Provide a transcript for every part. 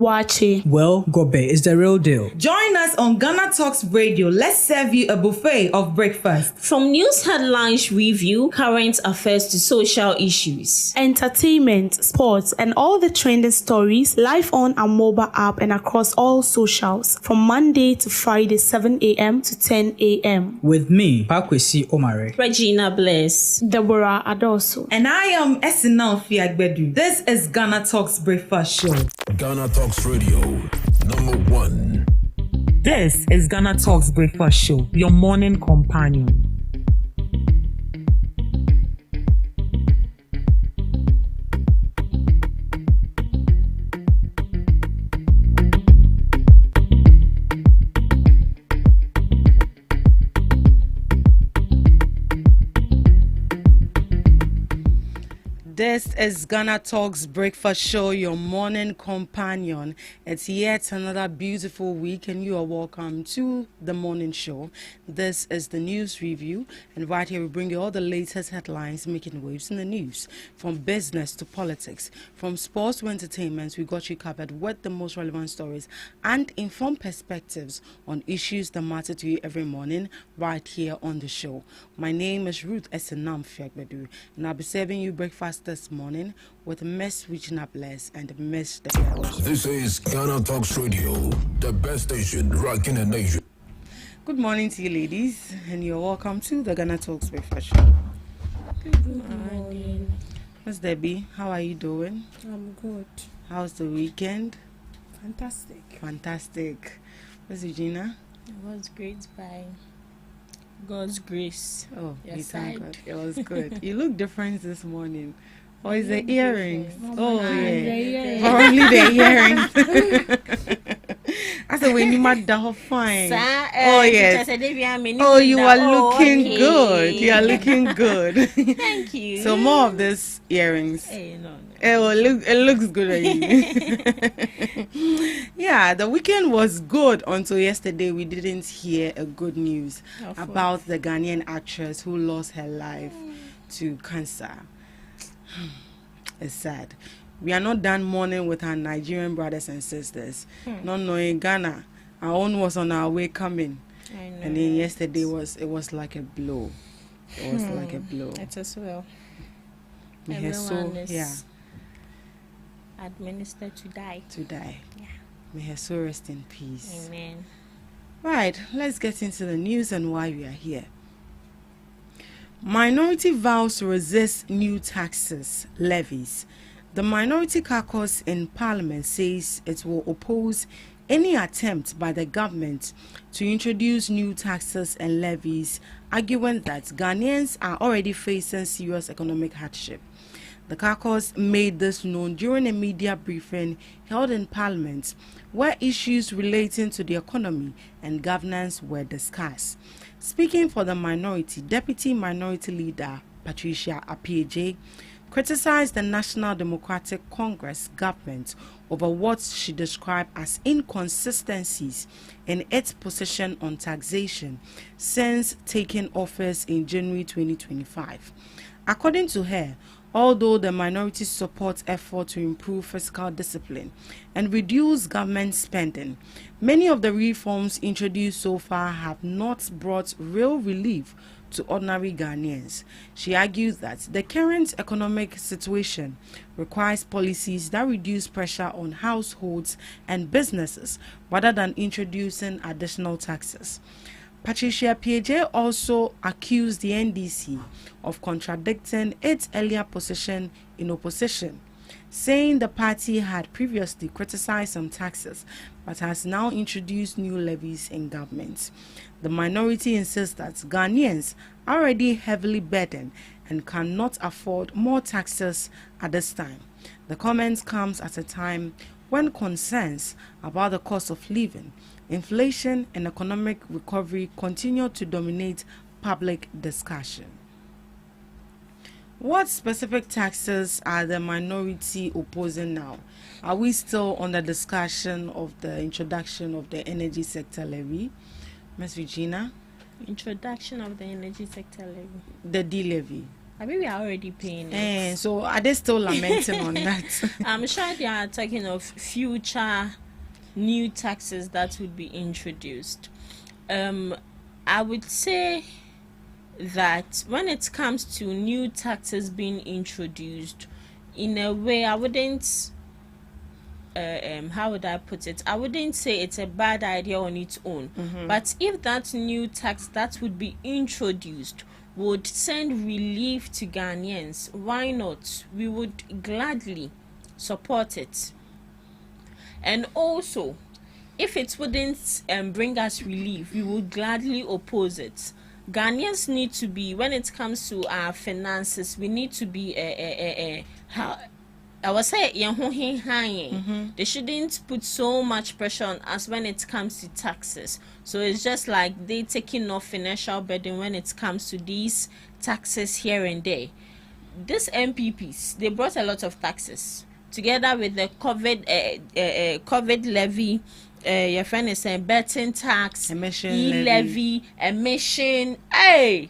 Wachi. Well, Gobe is the real deal. Join us on GhanaTalks Radio. Let's serve you a buffet of breakfast. From news headlines review, current affairs to social issues, Entertainment, sports, and all the trending stories live on our mobile app and across all socials from Monday to Friday, 7 a.m. to 10 a.m. With me, Pakwesi Omare, Regina Bless, Deborah Adoso. And I am Esinal Fiagbedu. This is GhanaTalks Breakfast Show. GhanaTalks Radio, #1. This is GhanaTalks Breakfast Show, your morning companion. This is GhanaTalks Breakfast Show, your morning companion. It's yet another beautiful week, and you are welcome to the morning show. This is the news review, and right here we bring you all the latest headlines making waves in the news, from business to politics, from sports to entertainment. We got you covered with the most relevant stories and informed perspectives on issues that matter to you every morning, right here on the show. My name is Ruth Esenam Fiagbedu, and I'll be serving you breakfast this morning with Miss Regina Bless and Miss Deborah. This is GhanaTalks Radio, the best station rocking the nation. Good morning to you, ladies, and you're welcome to the GhanaTalks Breakfast Show. Good morning. Miss Debbie, how are you doing? I'm good. How's the weekend? Fantastic. Fantastic. Miss Regina? It was great by God's grace. Oh, Your you thank side. God. It was good. You look different this morning. Or is the earrings? Oh, yeah. Probably the earrings. I said, when you mad that fine. Oh, yes. Oh, you are looking good. You are looking good. Thank you. So more of this earrings. Hey, no. It looks good on you. Yeah, the weekend was good until yesterday. We didn't hear a good news about the Ghanaian actress who lost her life to cancer. It's sad. We are not done mourning with our Nigerian brothers and sisters. Not knowing Ghana, our own was on our way coming. I know. And then yesterday it was like a blow. It was like a blow. It as well. We had Everyone is administered to die. Yeah. May her soul rest in peace. Amen. Right, let's get into the news and why we are here. Minority vows to resist new taxes, levies. The Minority Caucus in Parliament says it will oppose any attempt by the government to introduce new taxes and levies, arguing that Ghanaians are already facing serious economic hardship. The caucus made this known during a media briefing held in Parliament, where issues relating to the economy and governance were discussed. Speaking for the minority, Deputy Minority Leader Patricia Appiagyei criticized the National Democratic Congress government over what she described as inconsistencies in its position on taxation since taking office in January 2025. According to her, although the minority supports efforts to improve fiscal discipline and reduce government spending, many of the reforms introduced so far have not brought real relief to ordinary Ghanaians. She argues that the current economic situation requires policies that reduce pressure on households and businesses rather than introducing additional taxes. Patricia Appiagyei also accused the NDC of contradicting its earlier position in opposition, saying the party had previously criticized some taxes but has now introduced new levies in government. The minority insists that Ghanaians are already heavily burdened and cannot afford more taxes at this time. The comment comes at a time when concerns about the cost of living, inflation, and economic recovery continue to dominate public discussion. What specific taxes are the minority opposing now? Are we still on the discussion of the introduction of the energy sector levy? Ms. Regina? Introduction of the energy sector levy. The D levy. I mean, we are already paying it. And so are they still lamenting on that? I'm sure they are talking of future new taxes that would be introduced. I would say that when it comes to new taxes being introduced, in a way, I wouldn't. How would I put it? I wouldn't say it's a bad idea on its own. But if that new tax that would be introduced would send relief to Ghanaians, why not? We would gladly support it. And also, if it wouldn't bring us relief, we would gladly oppose it. Ghanaians need to be, when it comes to our finances, we need to be I was saying, they shouldn't put so much pressure on us when it comes to taxes. So it's just like they taking off financial burden when it comes to these taxes here and there. These MPPs, they brought a lot of taxes together with the COVID levy. Your friend is saying betting tax, Emission levy, emission. Hey,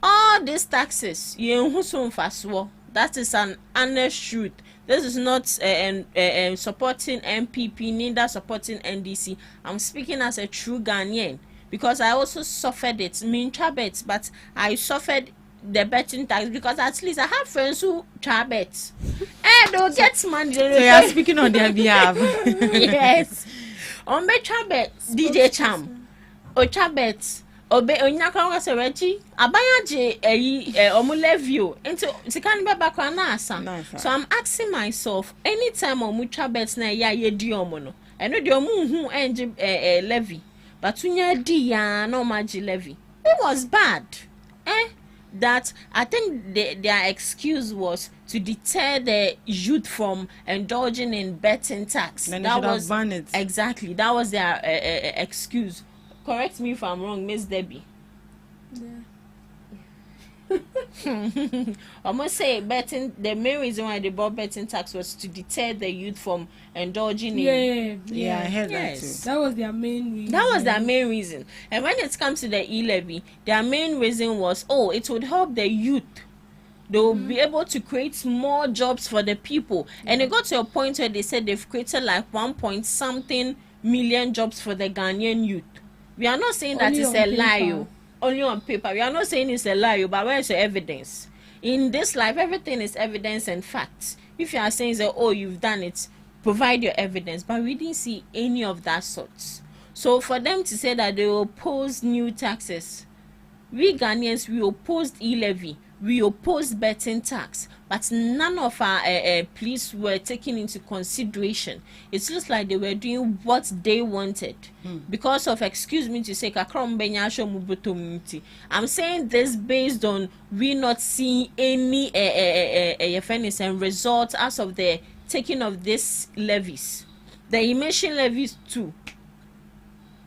all these taxes, that is an honest truth. This is not supporting MPP, neither supporting NDC. I'm speaking as a true Ghanaian because I also suffered it. But I suffered the betting tax because at least I have friends who try bet. And they'll get money. So you are speaking on their behalf. Yes. On bet DJ Cham. O bet. Obe onyaka wa se rechi abayaje omulevio into sikan beba kwa na asa. So I'm asking myself, anytime omucha bet na ya yedi omo no eno de omu hu enje levy but unya di ya no maji levy. It was bad. That I think their excuse was to deter the youth from indulging in betting tax. Then that was ban it. Exactly, that was their excuse. Correct me if I'm wrong, Miss Debbie. I must say, betting. The main reason why they brought betting tax was to deter the youth from indulging in. Yeah, I heard Yes. that too. That was their main reason. That was their main reason. And when it comes to the e-levy, their main reason was, it would help the youth. They will be able to create more jobs for the people. And it got to a point where they said they've created like 1.something million jobs for the Ghanaian youth. We are not saying that Only it's on a paper. lie. Only on paper. We are not saying it's a lie, but where is the evidence? In this life, everything is evidence and facts. If you are saying that, you've done it, provide your evidence. But we didn't see any of that sorts. So for them to say that they oppose new taxes, we Ghanaians, we opposed e-levy, we opposed betting tax, but none of our pleas were taken into consideration. It's just like they were doing what they wanted because of, excuse me to say, I'm saying this based on we not seeing any fairness and results as of the taking of these levies. The emission levies too.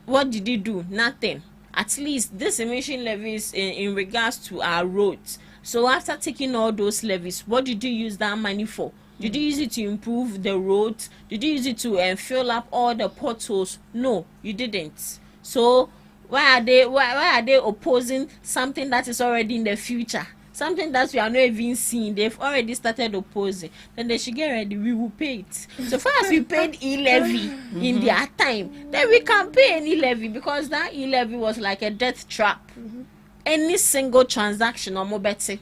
What did he do? Nothing. At least this emission levies in regards to our roads. So after taking all those levies, what did you use that money for? Did you use it to improve the roads? Did you use it to fill up all the potholes? No, you didn't. So why are they opposing something that is already in the future? Something that we are not even seeing. They've already started opposing. Then they should get ready. We will pay it. So far as we paid e-levy in their time, then we can pay any levy because that e-levy was like a death trap. Any single transaction or more better.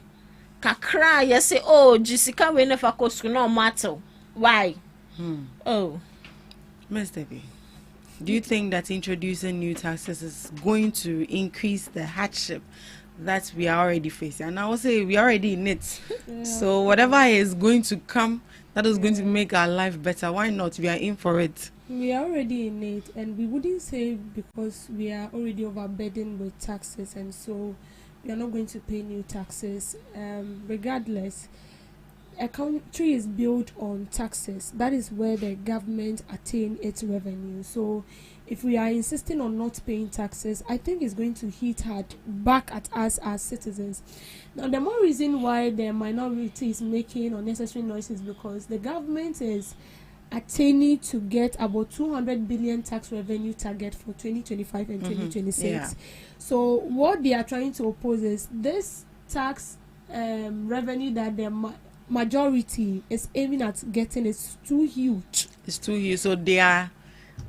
Kakra, you say, Jessica, we never cost no matter. Why? Ms. Debbie, do you think that introducing new taxes is going to increase the hardship that we are already facing? And I will say we are already in it. So whatever is going to come that is going to make our life better, why not? We are in for it. We are already in it, and we wouldn't say because we are already overburdened with taxes, and so we are not going to pay new taxes. Regardless, a country is built on taxes. That is where the government attain its revenue. So if we are insisting on not paying taxes, I think it's going to hit hard back at us as citizens. Now, the more reason why the minority is making unnecessary noises because the government is attaining to get about 200 billion tax revenue target for 2025 and 2026. Yeah. So what they are trying to oppose is this tax revenue that the majority is aiming at getting is too huge. It's too huge. So they are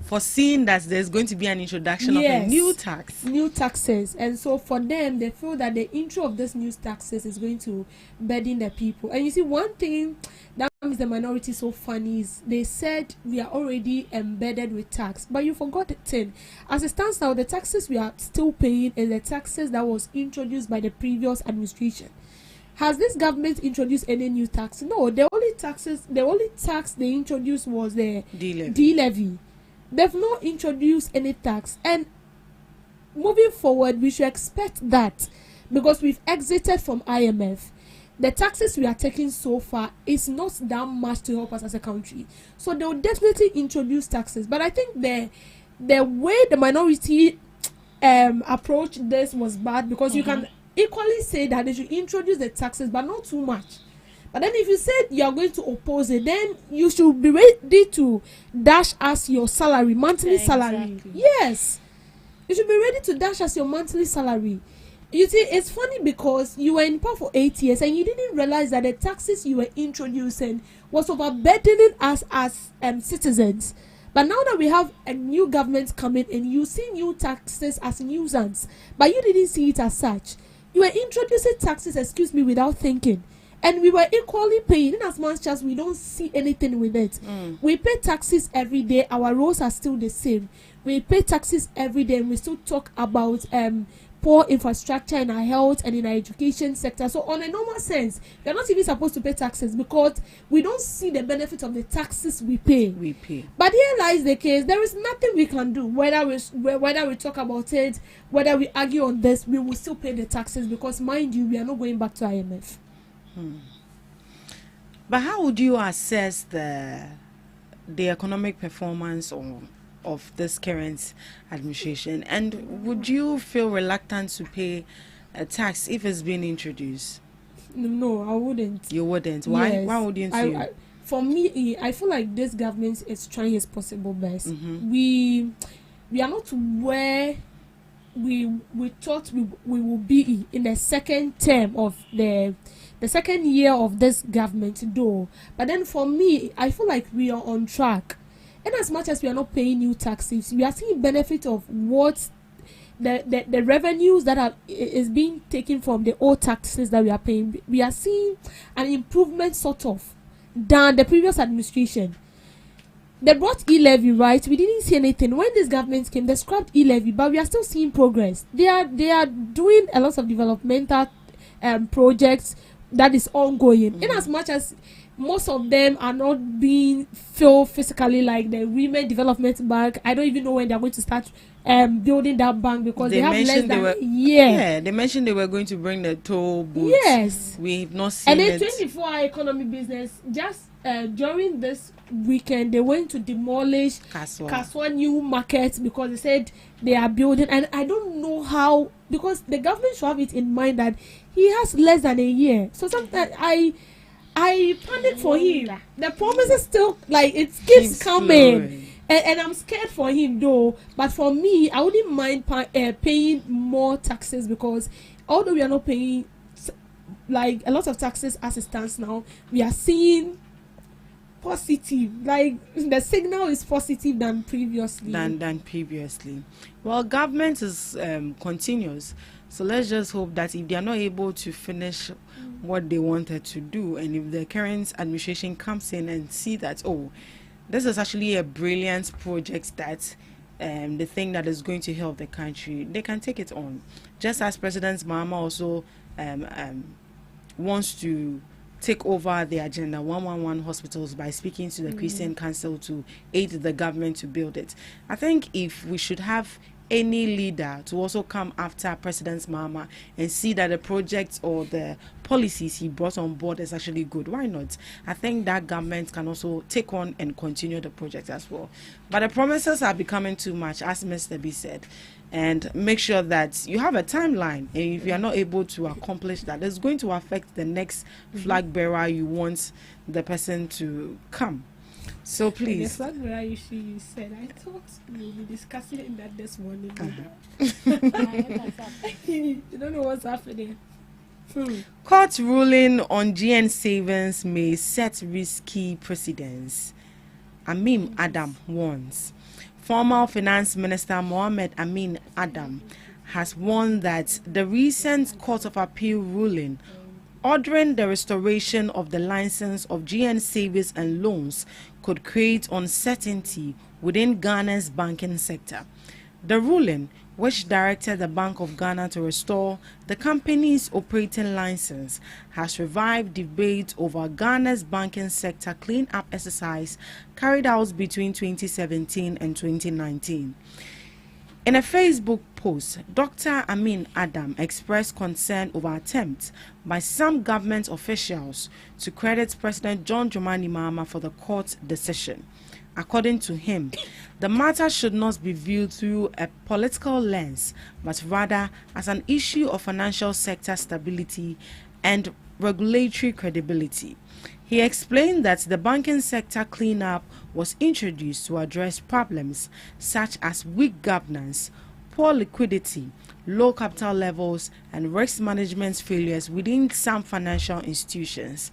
foreseeing that there's going to be an introduction of a new tax. New taxes. And so for them, they feel that the intro of this new taxes is going to burden the people. And you see, one thing that makes the minority so funny is they said we are already embedded with tax. But you forgot the thing. As it stands now, the taxes we are still paying is the taxes that was introduced by the previous administration. Has this government introduced any new tax? No, the only tax they introduced was the D-levy. They've not introduced any tax, and moving forward we should expect that, because we've exited from IMF. The taxes we are taking so far is not that much to help us as a country, so they will definitely introduce taxes. But I think the way the minority approached this was bad, because you can equally say that they should introduce the taxes but not too much. But then if you said you are going to oppose it, then you should be ready to dash us your salary, monthly salary. Yes. You should be ready to dash us your monthly salary. You see, it's funny because you were in power for 8 years and you didn't realize that the taxes you were introducing was overburdening us as citizens. But now that we have a new government coming in, you see new taxes as nuisance, but you didn't see it as such. You were introducing taxes, without thinking. And we were equally paying, in as much as we don't see anything with it. We pay taxes every day. Our roads are still the same. We pay taxes every day, and we still talk about poor infrastructure in our health and in our education sector. So on a normal sense, we're not even supposed to pay taxes because we don't see the benefit of the taxes we pay. But here lies the case. There is nothing we can do. Whether we talk about it, whether we argue on this, we will still pay the taxes, because mind you, we are not going back to IMF. But how would you assess the economic performance of this current administration, and would you feel reluctant to pay a tax if it's been introduced? No, I wouldn't. You wouldn't? Why? Yes. Why wouldn't you? For me, I feel like this government is trying its possible best. We are not where we thought we will be in the second term of the second year of this government, though. But then for me, I feel like we are on track. And as much as we are not paying new taxes, we are seeing benefit of what the revenues that is being taken from the old taxes that we are paying. We are seeing an improvement sort of than the previous administration. They brought e-levy, right? We didn't see anything. When this government came, they scrapped e-levy, but we are still seeing progress. They are doing a lot of developmental projects that is ongoing. In as much as most of them are not being filled physically, like the Women Development Bank, I don't even know when they're going to start building that bank, because they have less than a year. Yeah, they mentioned they were going to bring the toll booths. Yes. We've not seen and it. then 24-hour economy business, just during this weekend, they went to demolish Kaswa New Market because they said they are building. And I don't know how, because the government should have it in mind that he has less than a year. So sometimes I panic for him. The promises still, like, it keeps coming. And I'm scared for him, though. But for me, I wouldn't mind paying more taxes, because although we are not paying like a lot of taxes as it stands now, we are seeing positive, like the signal is positive than previously. Well, government is continuous, so let's just hope that if they are not able to finish what they wanted to do, and if the current administration comes in and see that, oh, this is actually a brilliant project, that the thing that is going to help the country, they can take it on. Just as President Mahama also wants to take over the agenda 111 hospitals by speaking to the Christian Council to aid the government to build it. I think if we should have any leader to also come after President Mahama and see that the project or the policies he brought on board is actually good, why not? I think that government can also take on and continue the project as well. But the promises are becoming too much, as Mr. B said. And make sure that you have a timeline, and if you are not able to accomplish that, it's going to affect the next flag bearer you want the person to come. So please. The flag bearer you said, I thought we will be discussing that this morning. You don't know what's happening. Court ruling on GN savings may set risky precedents. Amin Adam warns. Former Finance Minister Mohammed Amin Adam has warned that the recent Court of Appeal ruling ordering the restoration of the license of GN savings and loans could create uncertainty within Ghana's banking sector. The ruling, which directed the Bank of Ghana to restore the company's operating license, has revived debate over Ghana's banking sector clean-up exercise carried out between 2017 and 2019. In a Facebook post, Dr. Amin Adam expressed concern over attempts by some government officials to credit President John Dramani Mahama for the court decision. According to him, the matter should not be viewed through a political lens, but rather as an issue of financial sector stability and regulatory credibility. He explained that the banking sector cleanup was introduced to address problems such as weak governance, poor liquidity, low capital levels, and risk management failures within some financial institutions.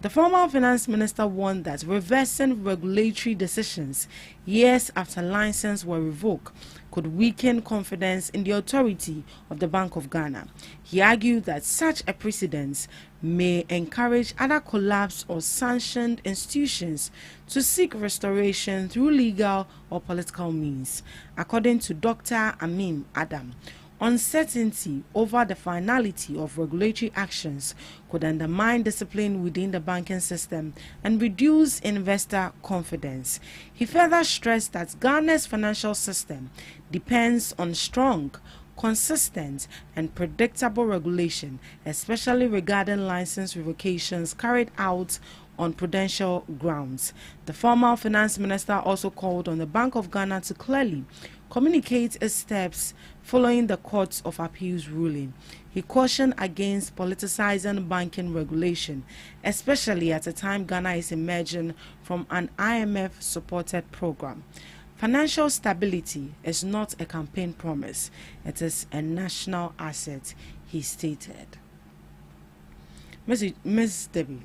The former finance minister warned that reversing regulatory decisions years after licenses were revoked could weaken confidence in the authority of the Bank of Ghana. He argued that such a precedent may encourage other collapsed or sanctioned institutions to seek restoration through legal or political means. According to Dr. Amin Adam, uncertainty over the finality of regulatory actions could undermine discipline within the banking system and reduce investor confidence. He further stressed that Ghana's financial system depends on strong, consistent and predictable regulation, especially regarding license revocations carried out on prudential grounds. The former finance minister also called on the Bank of Ghana to clearly communicate its steps following the Court of Appeal's ruling. He cautioned against politicizing banking regulation, especially at a time Ghana is emerging from an IMF-supported program. Financial stability is not a campaign promise, it is a national asset, he stated. Ms. Debbie,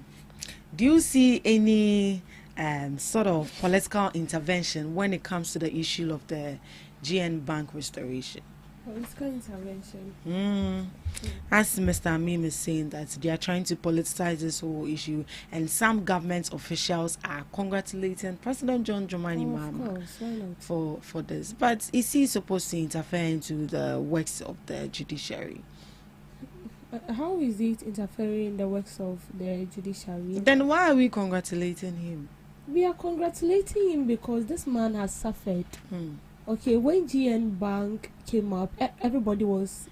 do you see any sort of political intervention when it comes to the issue of the GN Bank restoration? Political intervention. As Mr. Amin is saying that they are trying to politicize this whole issue, and some government officials are congratulating President John Dramani Mahama for this. But is he supposed to interfere into the works of the judiciary? How is it interfering in the works of the judiciary? Then why are we congratulating him? We are congratulating him because this man has suffered. Okay, when GN Bank came up, everybody was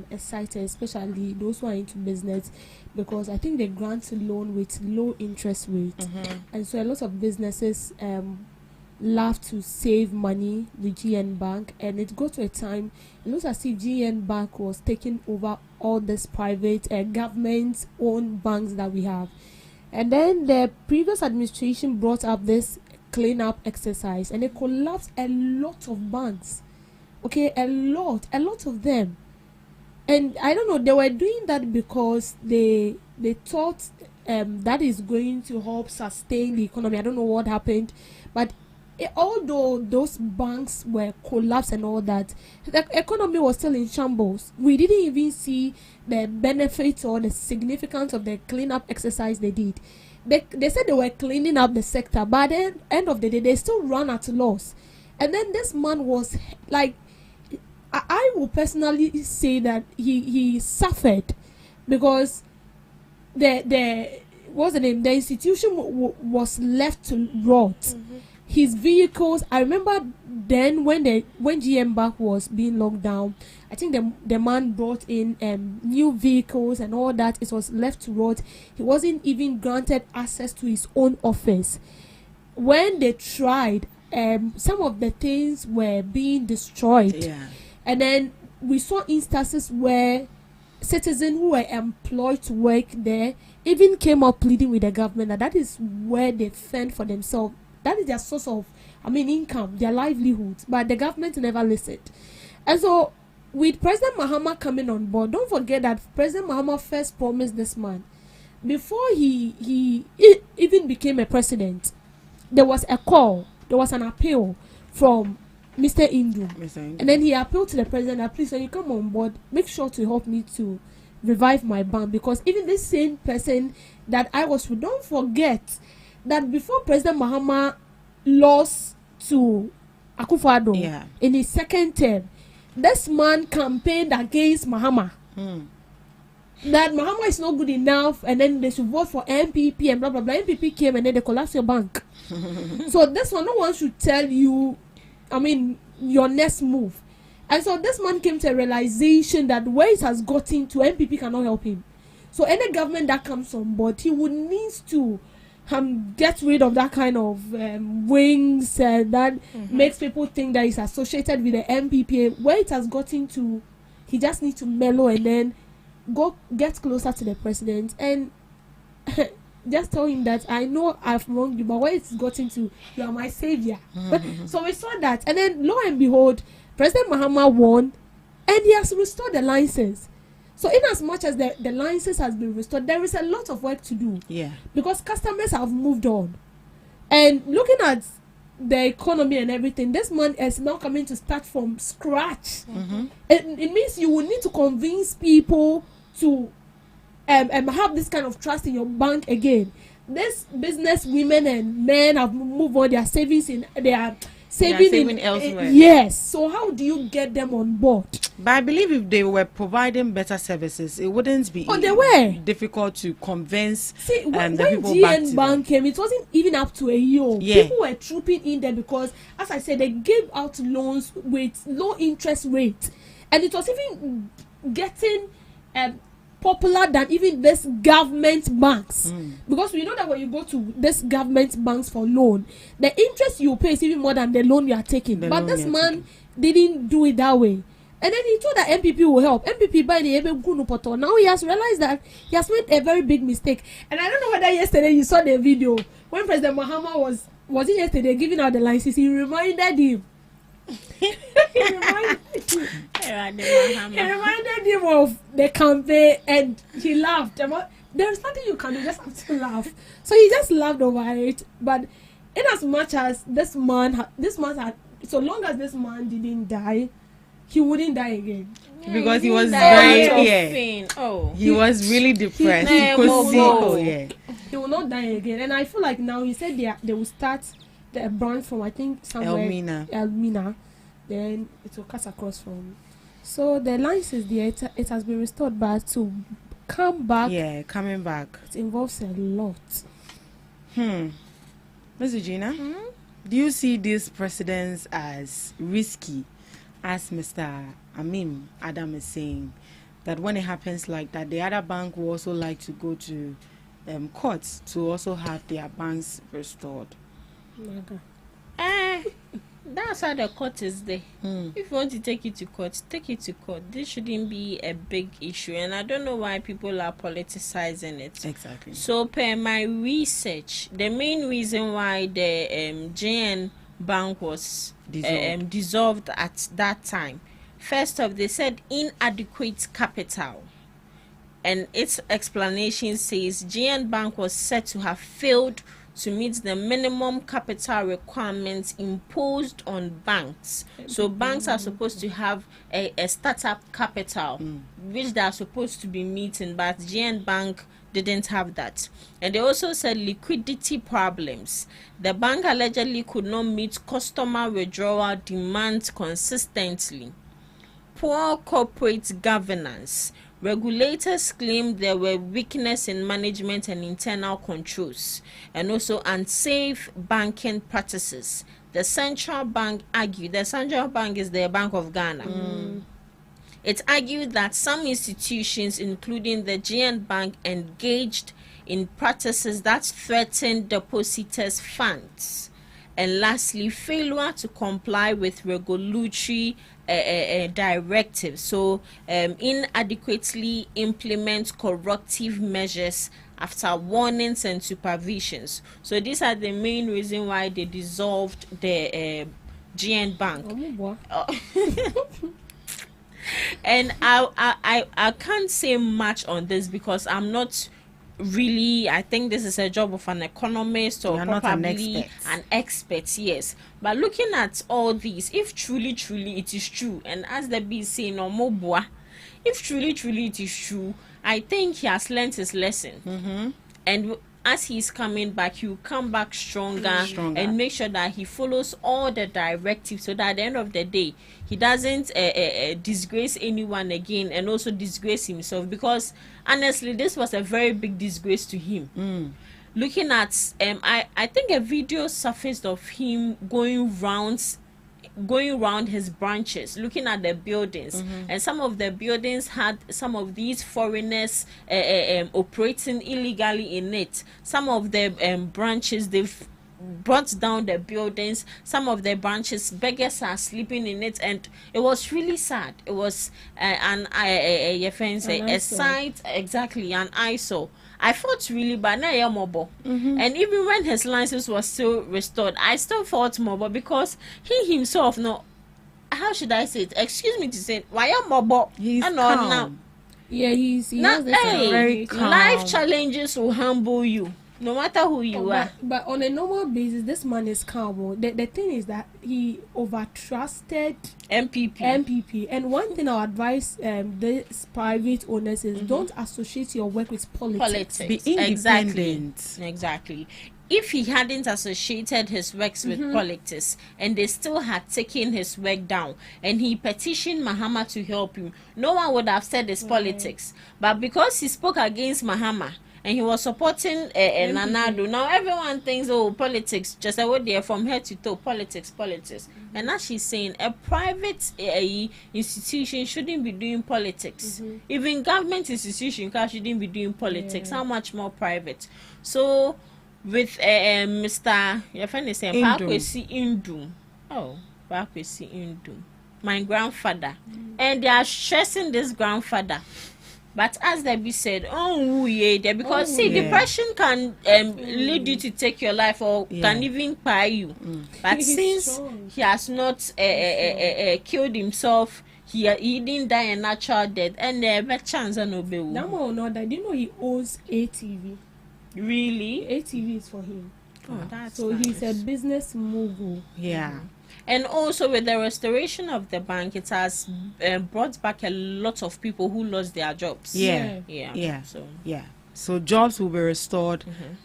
excited, especially those who are into business, because I think they grant a loan with low interest rate, and so a lot of businesses love to save money with GN Bank, and it got to a time it looks as if GN Bank was taking over all this private government-owned banks that we have. And then the previous administration brought up this clean-up exercise, and it collapsed a lot of banks. Okay, a lot of them. And I don't know, they were doing that because they thought that is going to help sustain the economy. I don't know what happened, but although those banks were collapsed and all that, the economy was still in shambles. We didn't even see the benefits or the significance of the cleanup exercise they did. They said they were cleaning up the sector, but at the end of the day, they still run at loss. And then this man was like, I will personally say that he suffered because the institution was left to rot. His vehicles, I remember then when GM Bank was being locked down, I think the man brought in new vehicles and all that. It was left to rot. He wasn't even granted access to his own office. When they tried, some of the things were being destroyed. Yeah. And then we saw instances where citizens who were employed to work there even came up pleading with the government that is where they fend for themselves. That is their source of, income, their livelihood. But the government never listened. And so with President Mahama coming on board, don't forget that President Mahama first promised this man before he even became a president. There was a call, there was an appeal from Mr. Indu. And then he appealed to the president that, please, when you come on board, make sure to help me to revive my bank, because even this same person that I was with, don't forget that before President Mahama lost to Akufo-Addo in his second term, this man campaigned against Mahama. That Mahama is not good enough, and then they should vote for MPP and blah blah blah. MPP came and then they collapsed your bank. So this one, no one should tell you, I mean, your next move. And so this man came to a realization that where it has gotten to, MPP cannot help him. So any government that comes on board, he would need to get rid of that kind of wings that makes people think that he's associated with the MPP. Where it has gotten to, he just needs to mellow and then go get closer to the president and just tell him that I know I've wronged you, but where it's gotten to, you are my savior. So we saw that, and then lo and behold, President Mahama won, and he has restored the license. So in as much as the license has been restored, there is a lot of work to do. Yeah. Because customers have moved on. And looking at the economy and everything, this man is now coming to start from scratch. It means you will need to convince people to have this kind of trust in your bank again. This business women and men have moved on their savings in their saving elsewhere. Yes. So how do you get them on board? But I believe if they were providing better services, it wouldn't be difficult to convince when the people GN back to Bank came, it wasn't even up to a year. Yeah. People were trooping in there because, as I said, they gave out loans with low interest rates, and it was even getting popular than even this government banks. Because we know that when you go to this government banks for loan, the interest you pay is even more than the loan you are taking. But this man didn't do it that way. And then he told that MPP will help. MPP by the Ebe. Now he has realized that he has made a very big mistake. And I don't know whether yesterday you saw the video when President Mahama was it yesterday giving out the license. He reminded him. He reminded him of the campaign, and he laughed. There's nothing you can do, just have to laugh. So he just laughed over it. But in as much as this man had, so long as this man didn't die, he wouldn't die again. Because he was very he was really depressed. He will not die again. And I feel like now he said they will start the branch from, I think, somewhere Elmina. Then it will cut across from. So the lines is there. It has been restored, but to come back. Yeah, coming back. It involves a lot. Ms. Regina, do you see these precedents as risky, as Mr. Amim Adam is saying, that when it happens like that, the other bank will also like to go to courts to also have their banks restored? That's how the court is there. If you want to take it to court, take it to court. This shouldn't be a big issue, and I don't know why people are politicizing it. Exactly. So per my research, the main reason why the GN Bank was dissolved at that time, first off, they said inadequate capital, and its explanation says GN Bank was said to have failed to meet the minimum capital requirements imposed on banks. So banks are supposed to have a startup capital, which they are supposed to be meeting, but GN Bank didn't have that. And they also said liquidity problems. The bank allegedly could not meet customer withdrawal demands consistently. Poor corporate governance. Regulators claimed there were weakness in management and internal controls, and also unsafe banking practices. The central bank argued, the central bank is the Bank of Ghana. It argued that some institutions, including the GN Bank, engaged in practices that threatened depositors' funds. And lastly, failure to comply with regulatory directives. So inadequately implement corrective measures after warnings and supervisions. So these are the main reason why they dissolved the GN Bank. And I can't say much on this because I'm not really, I think this is a job of an economist or You're not an probably expert. an expert, yes. But looking at all these, if truly it is true, and as the B saying no more, if truly it is true, I think he has learned his lesson. And as he's coming back, he'll come back stronger, and make sure that he follows all the directives, so that at the end of the day he doesn't disgrace anyone again, and also disgrace himself, because honestly this was a very big disgrace to him. Looking at I think a video surfaced of him going around his branches, looking at the buildings, and some of the buildings had some of these foreigners operating illegally in it. Some of the branches, they've brought down the buildings. Some of the branches, beggars are sleeping in it, and it was really sad. It was a sight, exactly, an eyesore. I felt really bad. And even when his license was still restored, I still felt mobile, because he himself, no, how should I say it? Excuse me to say it. Why am mobile? He's calm. calm. Yeah, he Now, has this very calm. life challenges will humble you, no matter who you are. But on a normal basis, this man is calm. The thing is that he overtrusted MPP. And one thing I'll advise these private owners is don't associate your work with politics. Be independent. Exactly. If he hadn't associated his works with politics, and they still had taken his work down, and he petitioned Mahama to help him, no one would have said it's politics. But because he spoke against Mahama, and he was supporting Nanado, now everyone thinks, oh, politics, just a word there from head to toe, politics. And as she's saying, a private institution shouldn't be doing politics. Even government institution shouldn't be doing politics. How much more private? So with Mr. your friend is saying Pakwesi Indum. Oh, Pakwesi Indum, my grandfather. And they are stressing this grandfather. But as Debbie said, because depression can lead you to take your life, or can even buy you. But since he has not killed himself, he didn't die a natural death, and never chance and obey. That one not that. Do you know he owns ATV? Really? ATV is for him. Oh, that's so nice. He's a business mogul. Yeah. And also with the restoration of the bank, it has brought back a lot of people who lost their jobs. Yeah. So jobs will be restored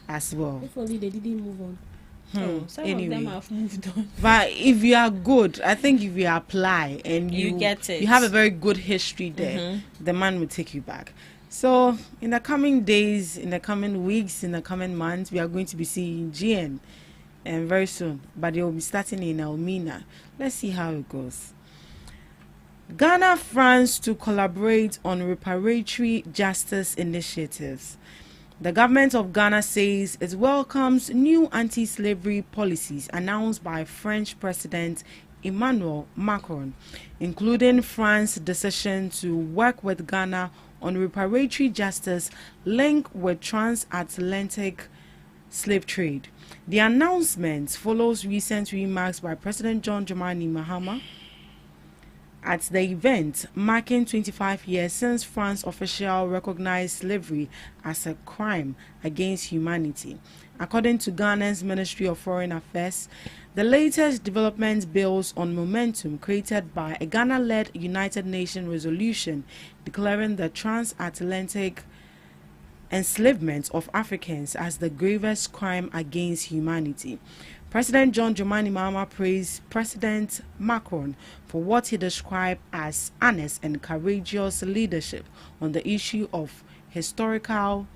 as well. If only they didn't move on. Some Anyway. of them have moved on. But if you are good, I think if you apply and You get it. you have a very good history there, the man will take you back. So in the coming days, in the coming weeks, in the coming months, we are going to be seeing GN and very soon, but they will be starting in Elmina. Let's see how it goes. Ghana, France to collaborate on reparatory justice initiatives. The government of Ghana says it welcomes new anti-slavery policies announced by French President Emmanuel Macron, including France's decision to work with Ghana on reparatory justice linked with transatlantic slave trade. The announcement follows recent remarks by President John Dramani Mahama at the event marking 25 years since France officially recognized slavery as a crime against humanity. According to Ghana's Ministry of Foreign Affairs, the latest development builds on momentum created by a Ghana-led United Nations resolution declaring the transatlantic enslavement of Africans as the gravest crime against humanity. President John Dramani Mahama praised President Macron for what he described as honest and courageous leadership on the issue of historical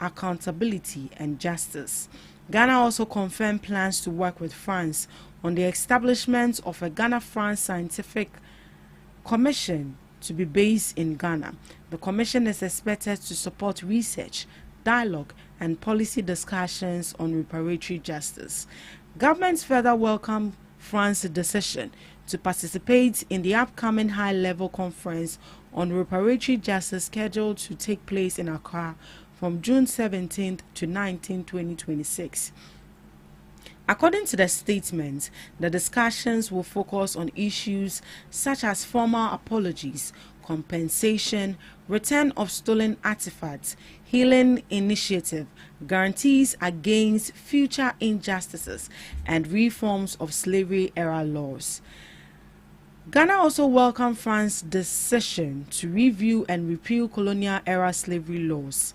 accountability and justice. Ghana also confirmed plans to work with France on the establishment of a Ghana-France Scientific Commission to be based in Ghana. The commission is expected to support research, dialogue, and policy discussions on reparatory justice. Governments further welcome France's decision to participate in the upcoming high-level conference on reparatory justice scheduled to take place in Accra from June 17th to 19th, 2026. According to the statement, the discussions will focus on issues such as formal apologies, compensation, return of stolen artifacts, healing initiative, guarantees against future injustices, and reforms of slavery-era laws. Ghana also welcomed France's decision to review and repeal colonial-era slavery laws,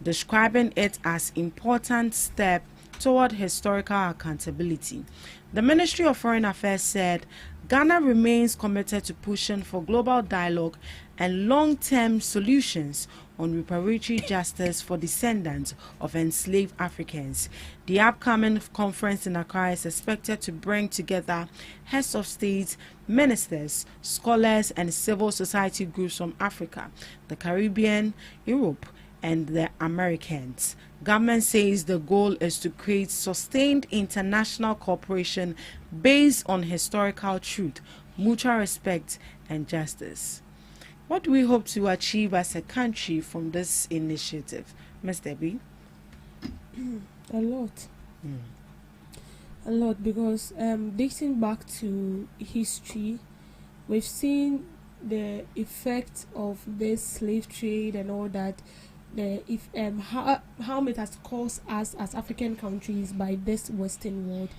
describing it as important step toward historical accountability. The Ministry of Foreign Affairs said Ghana remains committed to pushing for global dialogue and long-term solutions on reparatory justice for descendants of enslaved Africans. The upcoming conference in Accra is expected to bring together heads of state, ministers, scholars, and civil society groups from Africa, the Caribbean, Europe, and the Americans. Government says the goal is to create sustained international cooperation based on historical truth, mutual respect, and justice. What do we hope to achieve as a country from this initiative, Ms. Debbie? A lot. A lot, because dating back to history, we've seen the effect of this slave trade and all that, how it has caused us as African countries by this Western world.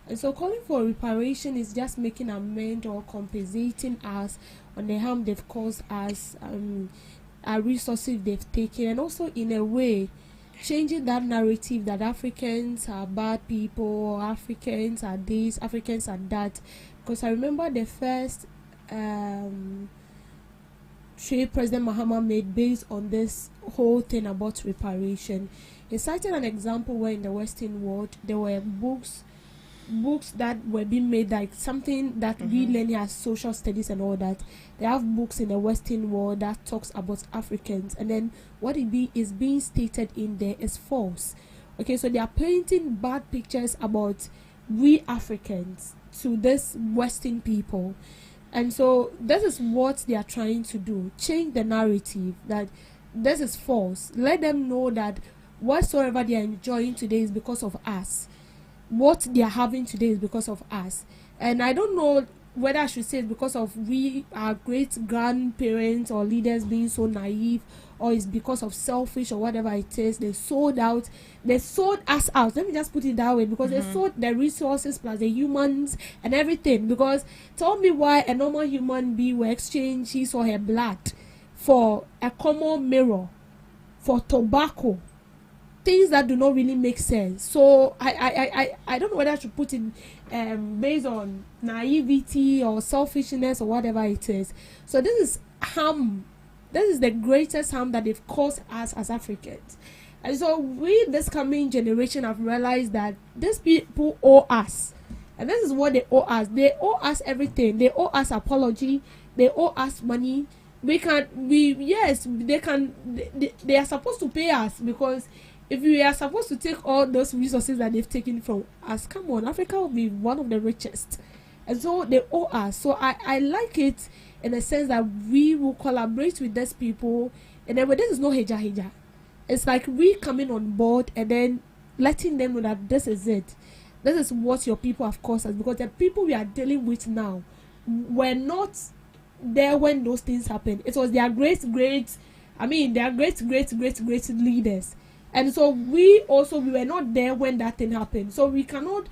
And so calling for reparation is just making amend or compensating us on the harm they've caused us, our resources they've taken, and also in a way changing that narrative that Africans are bad people, or Africans are this, Africans are that. Because I remember the first trade President Mahama made based on this whole thing about reparation. He cited an example where in the Western world there were books that were being made, like something that we learn here as social studies and all that. They have books in the Western world that talks about Africans, and then what is being stated in there is false. Okay, so they are painting bad pictures about we Africans to this Western people. And so this is what they are trying to do, change the narrative that this is false. Let them know that whatsoever they are enjoying today is because of us. What they are having today is because of us. And I don't know whether I should say it's because of our great grandparents or leaders being so naive, or it's because of selfish or whatever it is. They sold us out. Let me just put it that way, because they sold the resources plus the humans and everything. Because tell me why a normal human being will exchange his or her blood for a common mirror, for tobacco, things that do not really make sense. So I don't know whether I should put it based on naivety or selfishness or whatever it is. So this is harm. This is the greatest harm that they've caused us as Africans. And so we, this coming generation, have realized that these people owe us. And this is what they owe us. They owe us everything. They owe us apology. They owe us money. They are supposed to pay us, because if we are supposed to take all those resources that they've taken from us, come on, Africa will be one of the richest. And so they owe us. So I like it in a sense that we will collaborate with these people. And then, but this is no heja. It's like we coming on board and then letting them know that this is it. This is what your people have caused us. Because the people we are dealing with now were not there when those things happened. It was their great leaders. And so we were not there when that thing happened. So we cannot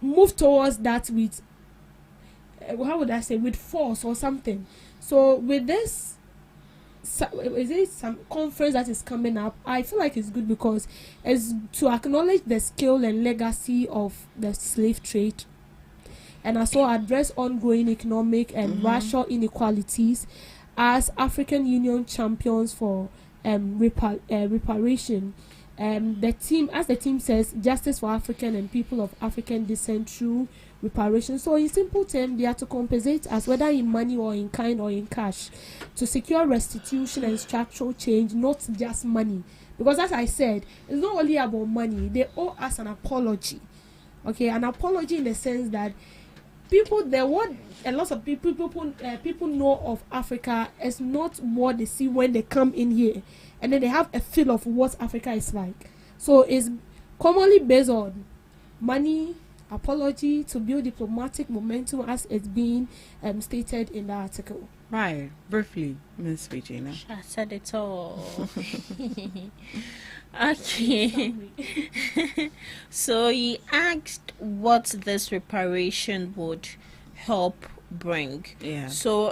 move towards that with, with force or something. So with this, is it some conference that is coming up? I feel like it's good, because it's to acknowledge the skill and legacy of the slave trade, and also address ongoing economic and racial inequalities as African Union champions for reparation. The team says, justice for African and people of African descent through reparation. So in simple terms, they are to compensate us, whether in money or in kind or in cash, to secure restitution and structural change, not just money. Because as I said, it's not only about money. They owe us an apology. Okay, an apology in the sense that people know of Africa is not what they see when they come in here, and then they have a feel of what Africa is like. So it's commonly based on money, apology to build diplomatic momentum as it's been stated in the article. Right, briefly, Miss Regina. I said it all. Okay. So he asked what this reparation would help bring. Yeah. So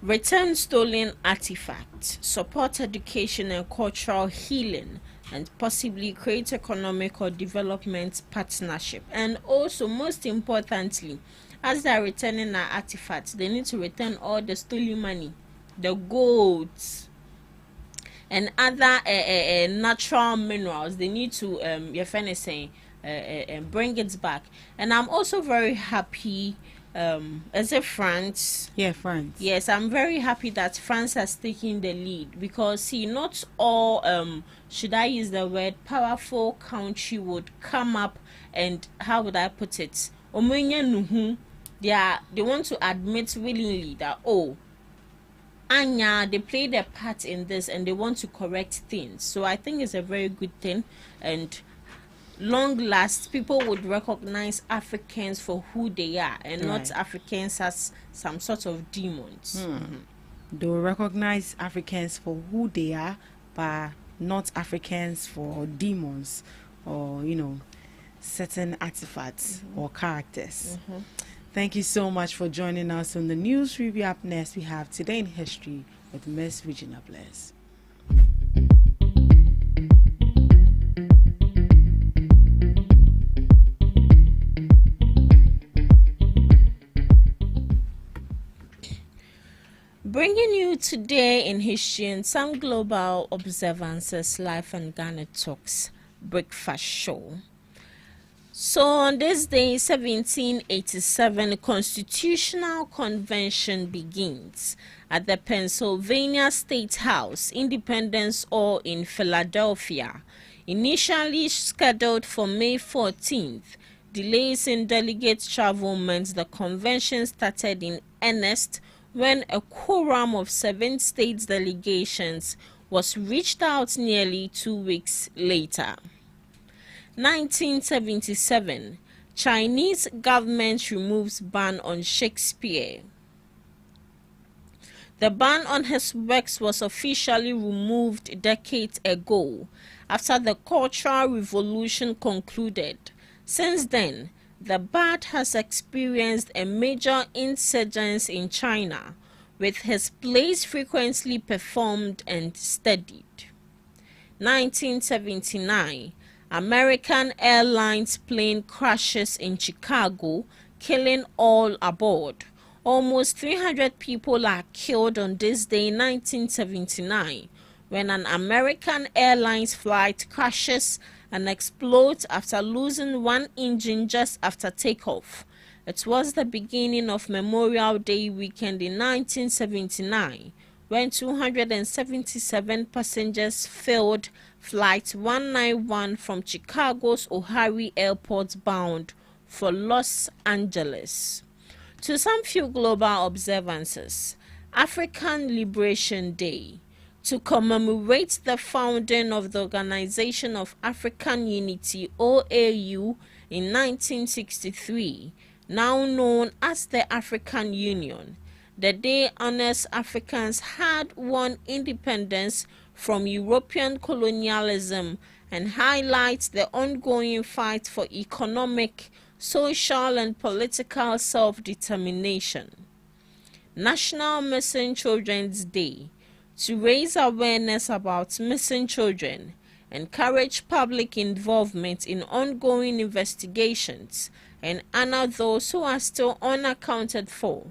return stolen artifacts, support education and cultural healing, and possibly create economic or development partnership. And also, most importantly, as they are returning our artifacts, they need to return all the stolen money, the golds, and other natural minerals. They need to bring it back. And I'm also very happy as a France. Yeah, France. Yes, I'm very happy that France has taken the lead, because see, not all should I use the word powerful country would come up and, how would I put it, they want to admit willingly that, oh, Anya, they played a part in this and they want to correct things. So I think it's a very good thing, and long last, people would recognize Africans for who they are and not Africans as some sort of demons. They will recognize Africans for who they are, but not Africans for demons or, certain artifacts or characters. Thank you so much for joining us on the news review. Up next, we have Today in History with Miss Regina Bless. Bringing you today in history and some global observances, live on GhanaTalks breakfast show. So on this day, 1787, Constitutional Convention begins at the Pennsylvania State House, Independence Hall in Philadelphia. Initially scheduled for May 14th, delays in delegate travel meant the convention started in earnest when a quorum of 7 states delegations was reached out nearly 2 weeks later. 1977, Chinese government removes ban on Shakespeare. The ban on his works was officially removed decades ago after the Cultural Revolution concluded. Since then, the bard has experienced a major insurgence in China, with his plays frequently performed and studied. 1979, American Airlines plane crashes in Chicago, killing all aboard. Almost 300 people are killed on this day in 1979 when an American Airlines flight crashes and explodes after losing one engine just after takeoff. It was the beginning of Memorial Day weekend in 1979 when 277 passengers filled Flight 191 from Chicago's O'Hare Airport bound for Los Angeles. To some few global observances, African Liberation Day, to commemorate the founding of the Organization of African Unity OAU in 1963, now known as the African Union. The day honors Africans had won independence from European colonialism and highlights the ongoing fight for economic, social, and political self-determination. National Missing Children's Day, to raise awareness about missing children, encourage public involvement in ongoing investigations, and honor those who are still unaccounted for.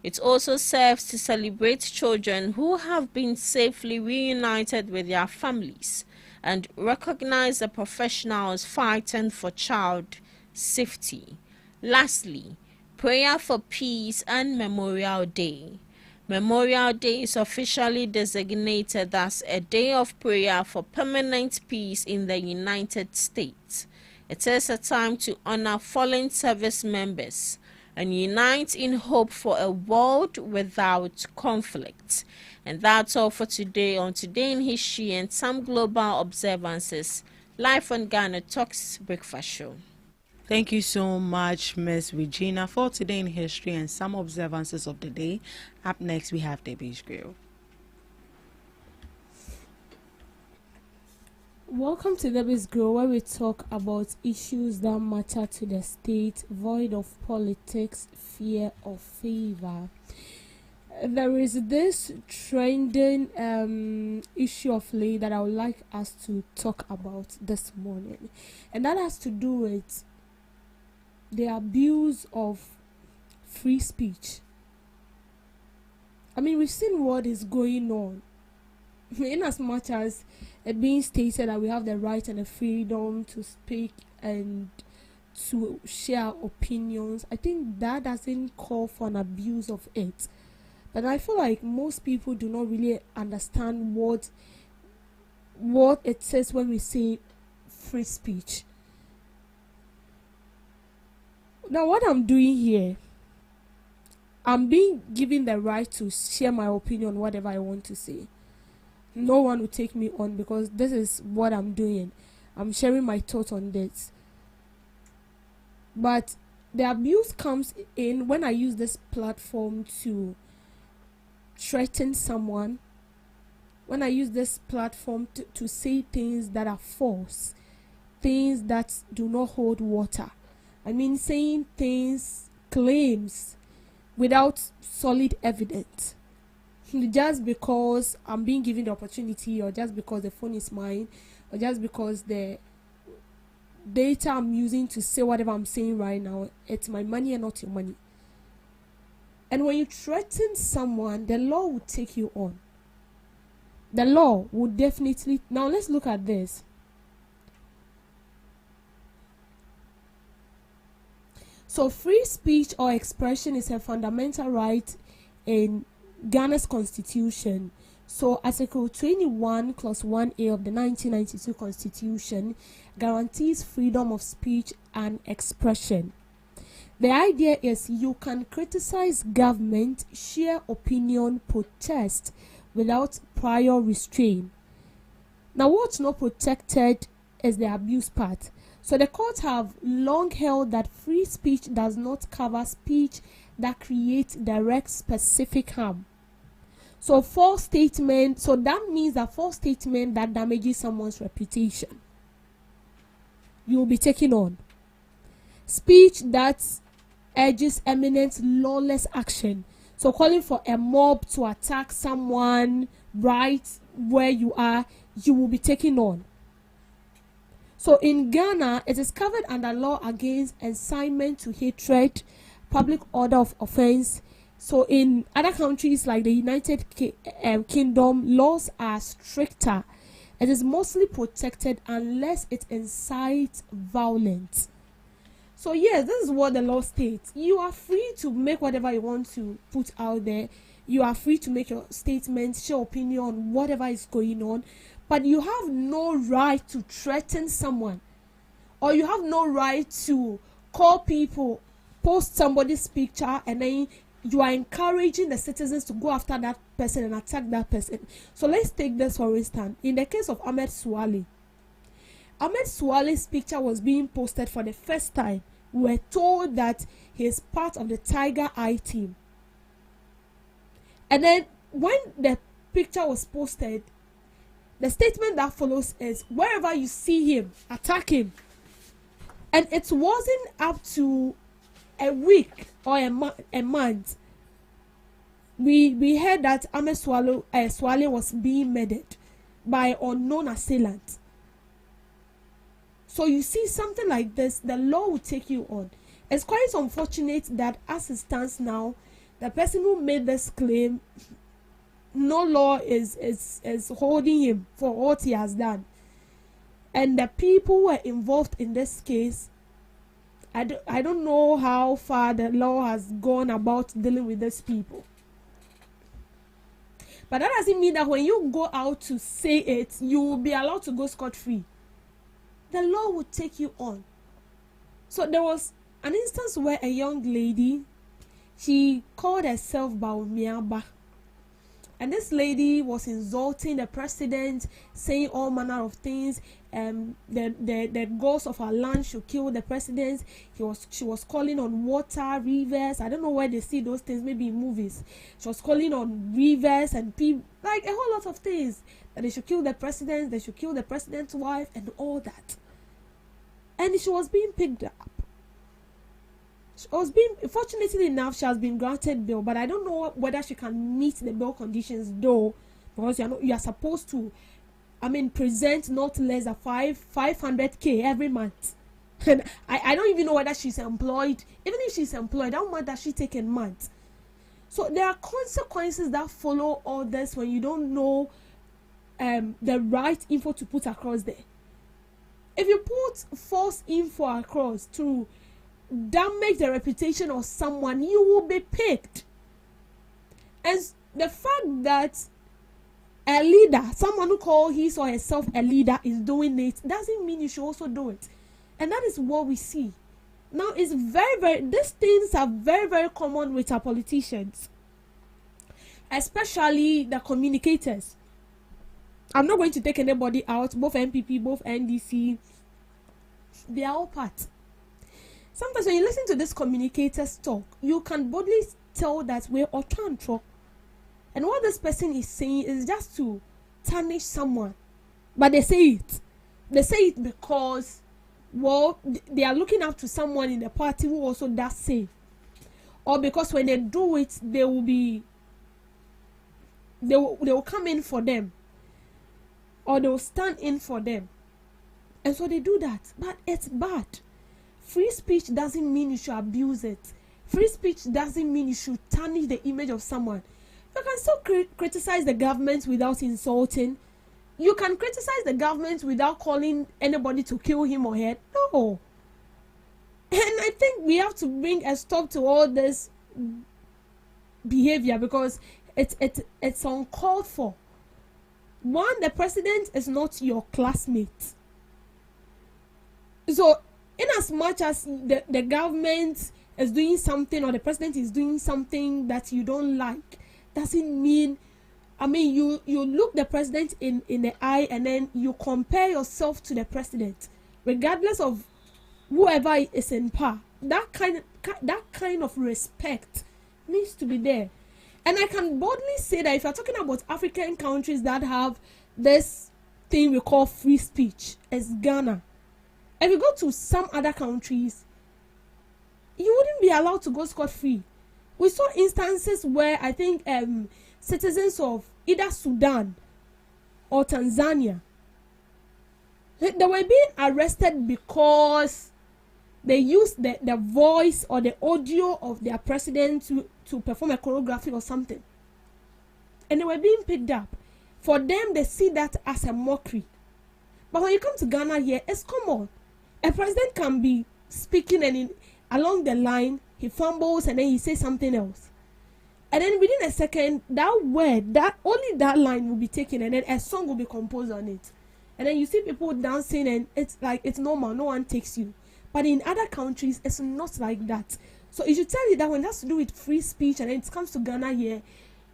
It also serves to celebrate children who have been safely reunited with their families and recognize the professionals fighting for child safety. Lastly, prayer for peace and Memorial Day. Memorial Day is officially designated as a day of prayer for permanent peace in the United States. It is a time to honor fallen service members and unite in hope for a world without conflict. And that's all for today on Today in History and some global observances, Live on Ghana Talks Breakfast Show. Thank you so much, Miss Regina, for today in history and some observances of the day. Up next, we have Debbie's Grill. Welcome to Debbie's Grow, where we talk about issues that matter to the state, void of politics, fear or favor. There is this trending issue of late that I would like us to talk about this morning, and that has to do with the abuse of free speech. I mean, we've seen what is going on. In as much as it being stated that we have the right and the freedom to speak and to share opinions, I think that doesn't call for an abuse of it. But I feel like most people do not really understand what it says when we say free speech. Now, what I'm doing here, I'm being given the right to share my opinion, whatever I want to say. No one will take me on because this is what I'm doing. I'm sharing my thoughts on this. But the abuse comes in when I use this platform to threaten someone, when I use this platform to say things that are false, things that do not hold water. I mean, saying things, claims, without solid evidence. Just because I'm being given the opportunity, or just because the phone is mine, or just because the data I'm using to say whatever I'm saying right now, it's my money and not your money. And when you threaten someone, the law will take you on. The law will definitely... Now let's look at this. So free speech or expression is a fundamental right in Ghana's constitution. So Article 21, Clause 1A of the 1992 Constitution guarantees freedom of speech and expression. The idea is you can criticize government, share opinion, protest without prior restraint. Now, what's not protected is the abuse part. So the courts have long held that free speech does not cover speech that creates direct specific harm. So false statement, so that means that false statement that damages someone's reputation, you will be taken on. Speech that urges eminent lawless action, so calling for a mob to attack someone right where you are, you will be taken on. So in Ghana, it is covered under law against incitement to hatred, public order of offense. So in other countries like the United Kingdom, laws are stricter. It is mostly protected unless it incites violence. So yes, this is what the law states. You are free to make whatever you want to put out there. You are free to make your statements, share opinion on whatever is going on. But you have no right to threaten someone. Or you have no right to call people, post somebody's picture, and then you are encouraging the citizens to go after that person and attack that person. So let's take this for instance. In the case of Ahmed Suale, Ahmed Suale's picture was being posted for the first time. We were told that he is part of the Tiger Eye team. And then when the picture was posted, the statement that follows is, wherever you see him, attack him. And it wasn't up to a week or a month. We heard that Ahmed Suale was being murdered by unknown assailant. So you see something like this, the law will take you on. It's quite unfortunate that as it stands now, the person who made this claim, no law is holding him for what he has done. And the people who were involved in this case, I don't know how far the law has gone about dealing with these people. But that doesn't mean that when you go out to say it, you will be allowed to go scot-free. The law will take you on. So there was an instance where a young lady, she called herself Baumiaba. And this lady was insulting the president, saying all manner of things. The ghost of her land should kill the president. She was calling on water, rivers. I don't know where they see those things, maybe in movies. She was calling on rivers and people, like a whole lot of things. That they should kill the president, they should kill the president's wife, and all that. And she was being picked up. Fortunately enough, she has been granted bail, but I don't know whether she can meet the bail conditions though, because you are supposed to, present not less than 500K every month. And I don't even know whether she's employed. Even if she's employed, how much does she take in month? So there are consequences that follow all this when you don't know the right info to put across there. If you put false info across to damage the reputation of someone, you will be picked. And the fact that a leader, someone who calls his or herself a leader, is doing it doesn't mean you should also do it. And that is what we see now. It's these things are very, very common with our politicians, especially the communicators. I'm not going to take anybody out, both MPP, both NDC, they are all part. Sometimes when you listen to this communicators talk, you can boldly tell that we're all trying to talk. And what this person is saying is just to tarnish someone. But they say it. They say it because, well, they are looking up to someone in the party who also does say. Or because when they do it, they will come in for them. Or they will stand in for them. And so they do that. But it's bad. Free speech doesn't mean you should abuse it. Free speech doesn't mean you should tarnish the image of someone. You can still criticize the government without insulting. You can criticize the government without calling anybody to kill him or her. No. And I think we have to bring a stop to all this behavior because it's uncalled for. One, the president is not your classmate. So, in as much as the government is doing something or the president is doing something that you don't like, doesn't mean, you look the president in the eye and then you compare yourself to the president, regardless of whoever is in power. That kind of respect needs to be there. And I can boldly say that if you're talking about African countries that have this thing we call free speech, it's Ghana. If you go to some other countries, you wouldn't be allowed to go scot-free. We saw instances where I think citizens of either Sudan or Tanzania, they were being arrested because they used the voice or the audio of their president to perform a choreography or something. And they were being picked up. For them, they see that as a mockery. But when you come to Ghana here, it's common. A president can be speaking and along the line, he fumbles and then he says something else. And then within a second, that word, only that line will be taken and then a song will be composed on it. And then you see people dancing and it's like, it's normal, no one takes you. But in other countries, it's not like that. So it should tell you that when it has to do with free speech and then it comes to Ghana here,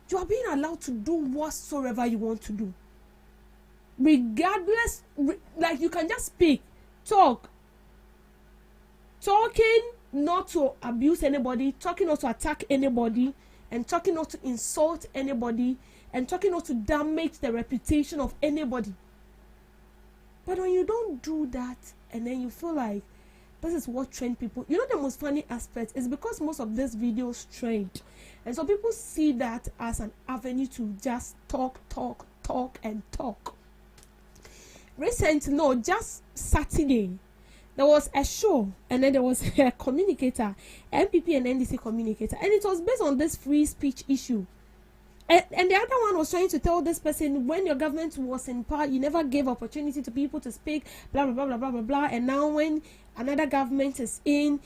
you are being allowed to do whatsoever you want to do. Regardless, like you can just speak, talking not to abuse anybody, talking not to attack anybody, and talking not to insult anybody, and talking not to damage the reputation of anybody. But when you don't do that, and then you feel like this is what trend people, the most funny aspect is because most of these videos trend, and so people see that as an avenue to just talk. Recently, just Saturday, there was a show and then there was a communicator, MPP and NDC communicator, and it was based on this free speech issue. And the other one was trying to tell this person, when your government was in power, you never gave opportunity to people to speak, blah, blah, blah, blah, blah, blah, blah. And now when another government is in,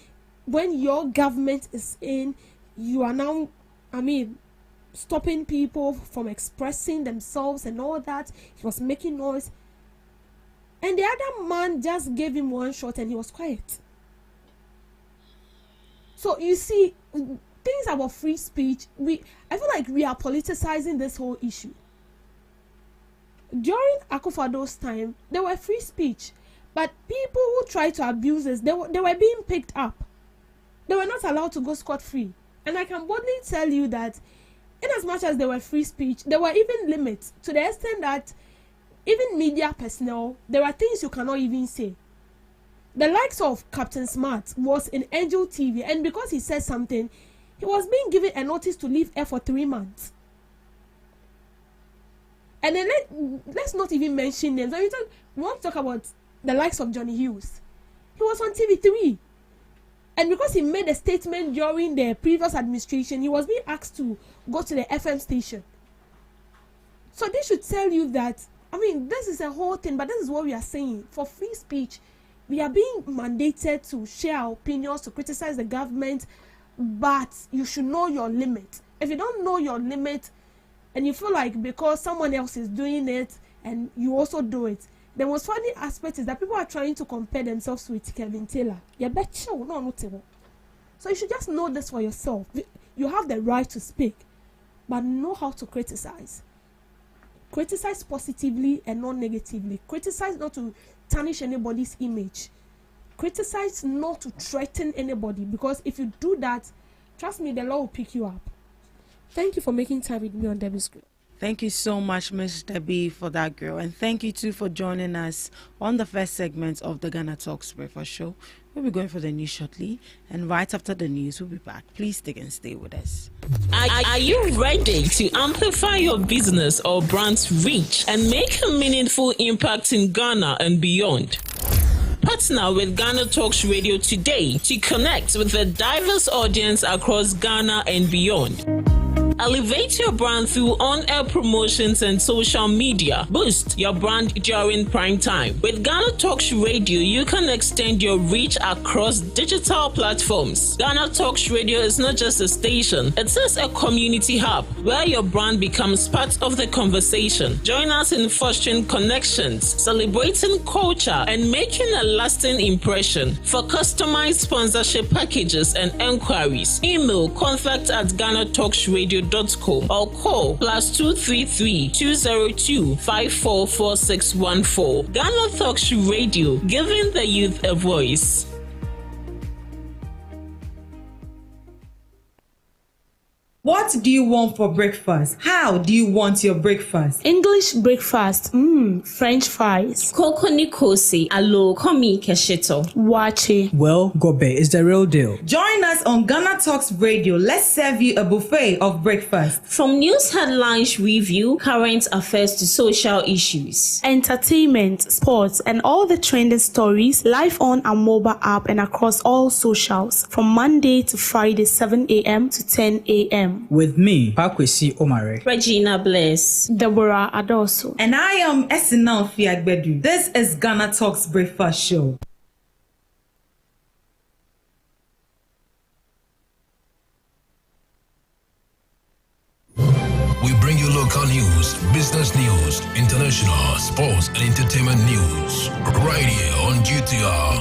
when your government is in, you are now, stopping people from expressing themselves and all that. He was making noise. And the other man just gave him one shot and he was quiet. So you see, things about free speech, I feel like we are politicizing this whole issue. During Akufo-Addo's time, there were free speech, but people who tried to abuse this, they were being picked up. They were not allowed to go scot-free. And I can boldly tell you that in as much as there were free speech, there were even limits, to the extent that even media personnel, there are things you cannot even say. The likes of Captain Smart was in Angel TV, and because he said something, he was being given a notice to leave air for 3 months. And then let's not even mention names. When we want to talk about the likes of Johnny Hughes, he was on TV3. And because he made a statement during the previous administration, he was being asked to go to the FM station. So this should tell you that, this is a whole thing, but this is what we are saying. For free speech, we are being mandated to share our opinions, to criticize the government, but you should know your limit. If you don't know your limit, and you feel like because someone else is doing it, and you also do it, the most funny aspect is that people are trying to compare themselves with Kevin Taylor. So you should just know this for yourself. You have the right to speak, but know how to criticize. Criticize positively and not negatively. Criticize not to tarnish anybody's image. Criticize not to threaten anybody, because if you do that, trust me, the law will pick you up. Thank you for making time with me on Debbie's Grill. Thank you so much, Miss Debbie, for that, girl. And thank you, too, for joining us on the first segment of the Ghana Talks Breakfast Show. We'll be going for the news shortly. And right after the news, we'll be back. Please stick and stay with us. Are you ready to amplify your business or brand's reach and make a meaningful impact in Ghana and beyond? Partner with Ghana Talks Radio today to connect with a diverse audience across Ghana and beyond. Elevate your brand through on-air promotions and social media. Boost your brand during prime time. With Ghana Talks Radio, you can extend your reach across digital platforms. Ghana Talks Radio is not just a station, it is a community hub where your brand becomes part of the conversation. Join us in fostering connections, celebrating culture, and making a lasting impression. For customized sponsorship packages and enquiries, email contact@GhanaTalksRadio.com or call +233 202 544614. Ghana Talks Radio, giving the youth a voice. What do you want for breakfast? How do you want your breakfast? English breakfast, French fries. Koko Nikosi, alo komi kesheto. Wache. Well, Gobe is the real deal. Join us on Ghana Talks Radio. Let's serve you a buffet of breakfast. From news headlines review, current affairs to social issues. Entertainment, sports, and all the trending stories live on our mobile app and across all socials from Monday to Friday, 7 a.m. to 10 a.m. With me, Pakwesi Omare. Regina Bless. Deborah Adoso. And I am Esinal Fiagbedu. This is Ghana Talks Breakfast Show. We bring you local news, business news, international, sports, and entertainment news. Right here on GTR.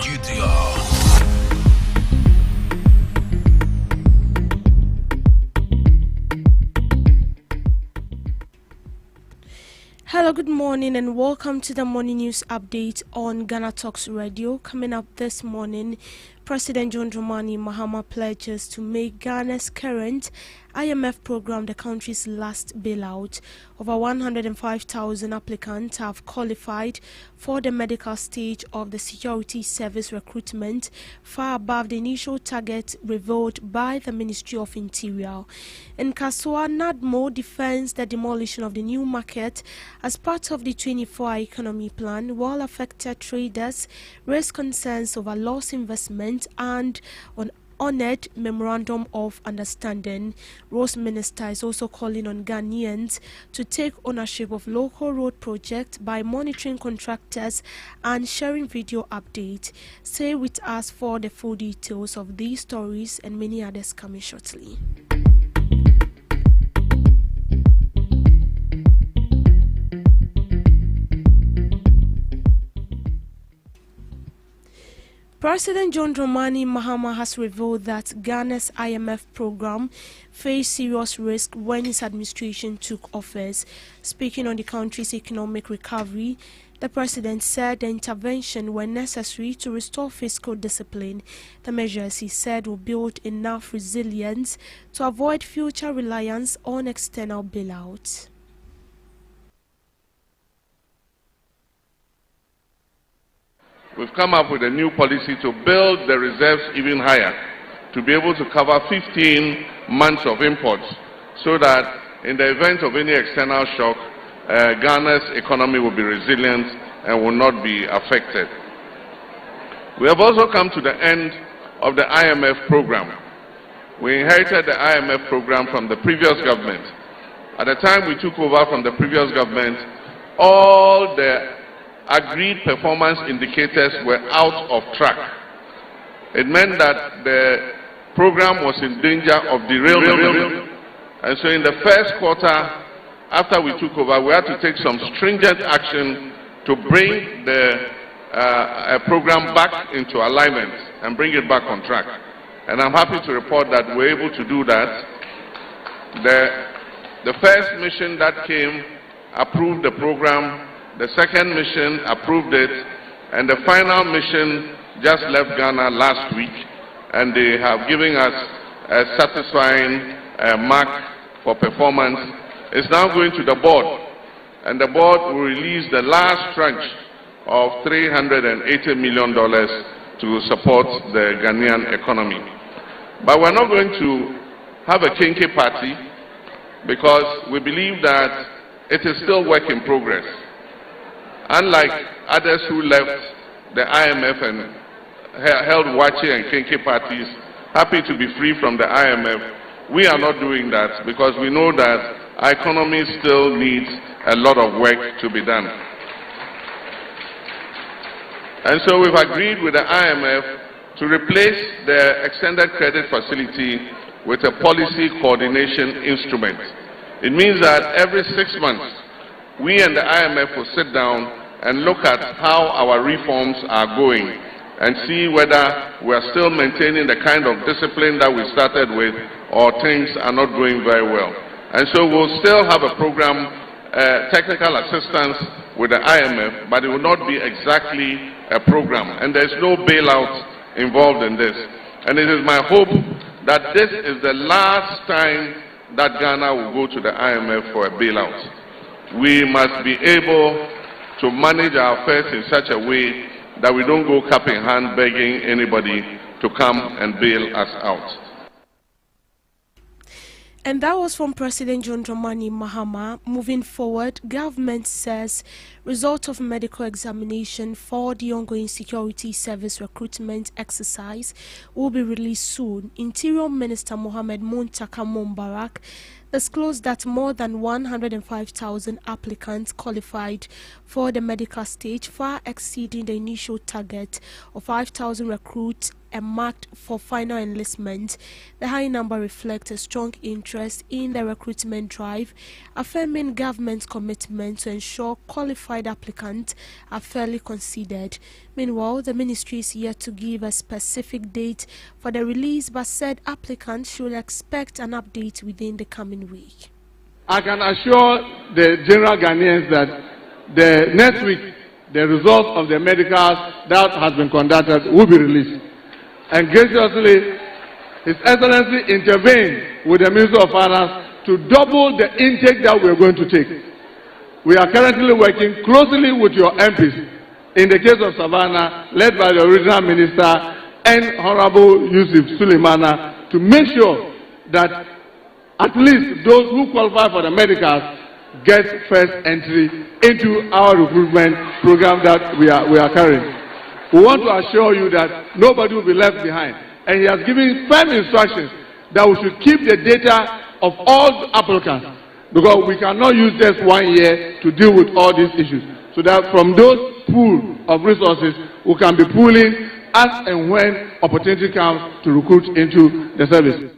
Hello, good morning, and welcome to the morning news update on Ghana Talks Radio. Coming up this morning, President John Dramani Mahama pledges to make Ghana's current IMF program the country's last bailout. Over 105,000 applicants have qualified for the medical stage of the security service recruitment, far above the initial target revealed by the Ministry of Interior. In Kasua, NADMO defends the demolition of the new market as part of the 24-hour economy plan, while affected traders raise concerns over lost investment and on honored memorandum of understanding. Roads Minister is also calling on Ghanaians to take ownership of local road projects by monitoring contractors and sharing video updates. Stay with us for the full details of these stories and many others coming shortly. President John Dramani Mahama has revealed that Ghana's IMF program faced serious risk when his administration took office. Speaking on the country's economic recovery, the president said the intervention were necessary to restore fiscal discipline. The measures, he said, will build enough resilience to avoid future reliance on external bailouts. We've come up with a new policy to build the reserves even higher, to be able to cover 15 months of imports, so that in the event of any external shock, Ghana's economy will be resilient and will not be affected. We have also come to the end of the IMF program. We inherited the IMF program from the previous government. At the time we took over from the previous government, all the agreed performance indicators were out of track. It meant that the program was in danger of derailment. And so in the first quarter, after we took over, we had to take some stringent action to bring the program back into alignment and bring it back on track. And I'm happy to report that we're able to do that. The first mission that came approved the program. The second mission approved it, and the final mission just left Ghana last week, and they have given us a satisfying mark for performance. It's now going to the board, and the board will release the last tranche of $380 million to support the Ghanaian economy. But we're not going to have a kinky party, because we believe that it is still work in progress. Unlike others who left the IMF and held wachi and kinky parties, happy to be free from the IMF, we are not doing that, because we know that our economy still needs a lot of work to be done. And so we've agreed with the IMF to replace the extended credit facility with a policy coordination instrument. It means that every 6 months, we and the IMF will sit down and look at how our reforms are going and see whether we are still maintaining the kind of discipline that we started with, or things are not going very well. And so we'll still have a program, technical assistance with the IMF, but it will not be exactly a program. And there's no bailout involved in this. And it is my hope that this is the last time that Ghana will go to the IMF for a bailout. We must be able to manage our affairs in such a way that we don't go cap in hand begging anybody to come and bail us out. And that was from President John Dramani Mahama. Moving forward, government says result of medical examination for the ongoing security service recruitment exercise will be released soon. Interior Minister Mohamed Muntaka Mumbarak disclosed that more than 105,000 applicants qualified for the medical stage, far exceeding the initial target of 5,000 recruits and marked for final enlistment. The high number reflects a strong interest in the recruitment drive, affirming government's commitment to ensure qualified applicants are fairly considered. Meanwhile, the ministry is yet to give a specific date for the release, but said applicants should expect an update within the coming week. I can assure the general Ghanaians that the next week, the results of the medicals that has been conducted will be released. And graciously, His Excellency intervened with the Minister of Finance to double the intake that we are going to take. We are currently working closely with your MPs, in the case of Savannah, led by the original minister and Honorable Yusuf Suleimana, to make sure that at least those who qualify for the medicals get first entry into our recruitment program that we are carrying. We want to assure you that nobody will be left behind. And he has given firm instructions that we should keep the data of all applicants, because we cannot use just 1 year to deal with all these issues. So that from those pool of resources, we can be pooling as and when opportunity comes to recruit into the service.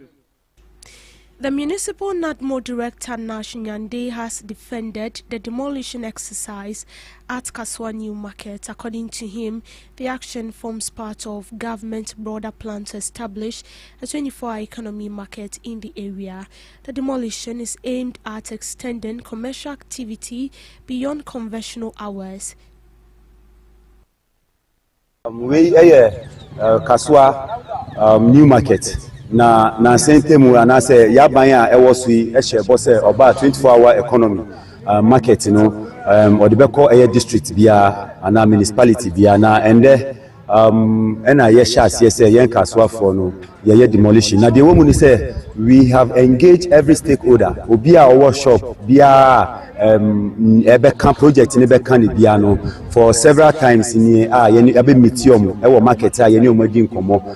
The Municipal NADMO Director Nash Nyande has defended the demolition exercise at Kaswa New Market. According to him, the action forms part of government broader plan to establish a 24-hour economy market in the area. The demolition is aimed at extending commercial activity beyond conventional hours. Kaswa New Market. Na sente mu anase yaban a ewo so yi ehye bo se oba 24-hour economy market no odebeko district bia ana municipality bia na ende ena ye sha ase se yen Kaswa for no ye demolition na de wo mu ni say we have engaged every stakeholder obi a owo shop bia ebeka project ni beka ni bia no for several times ni ye ebe mitium ewo market a ye ni omadi nkomo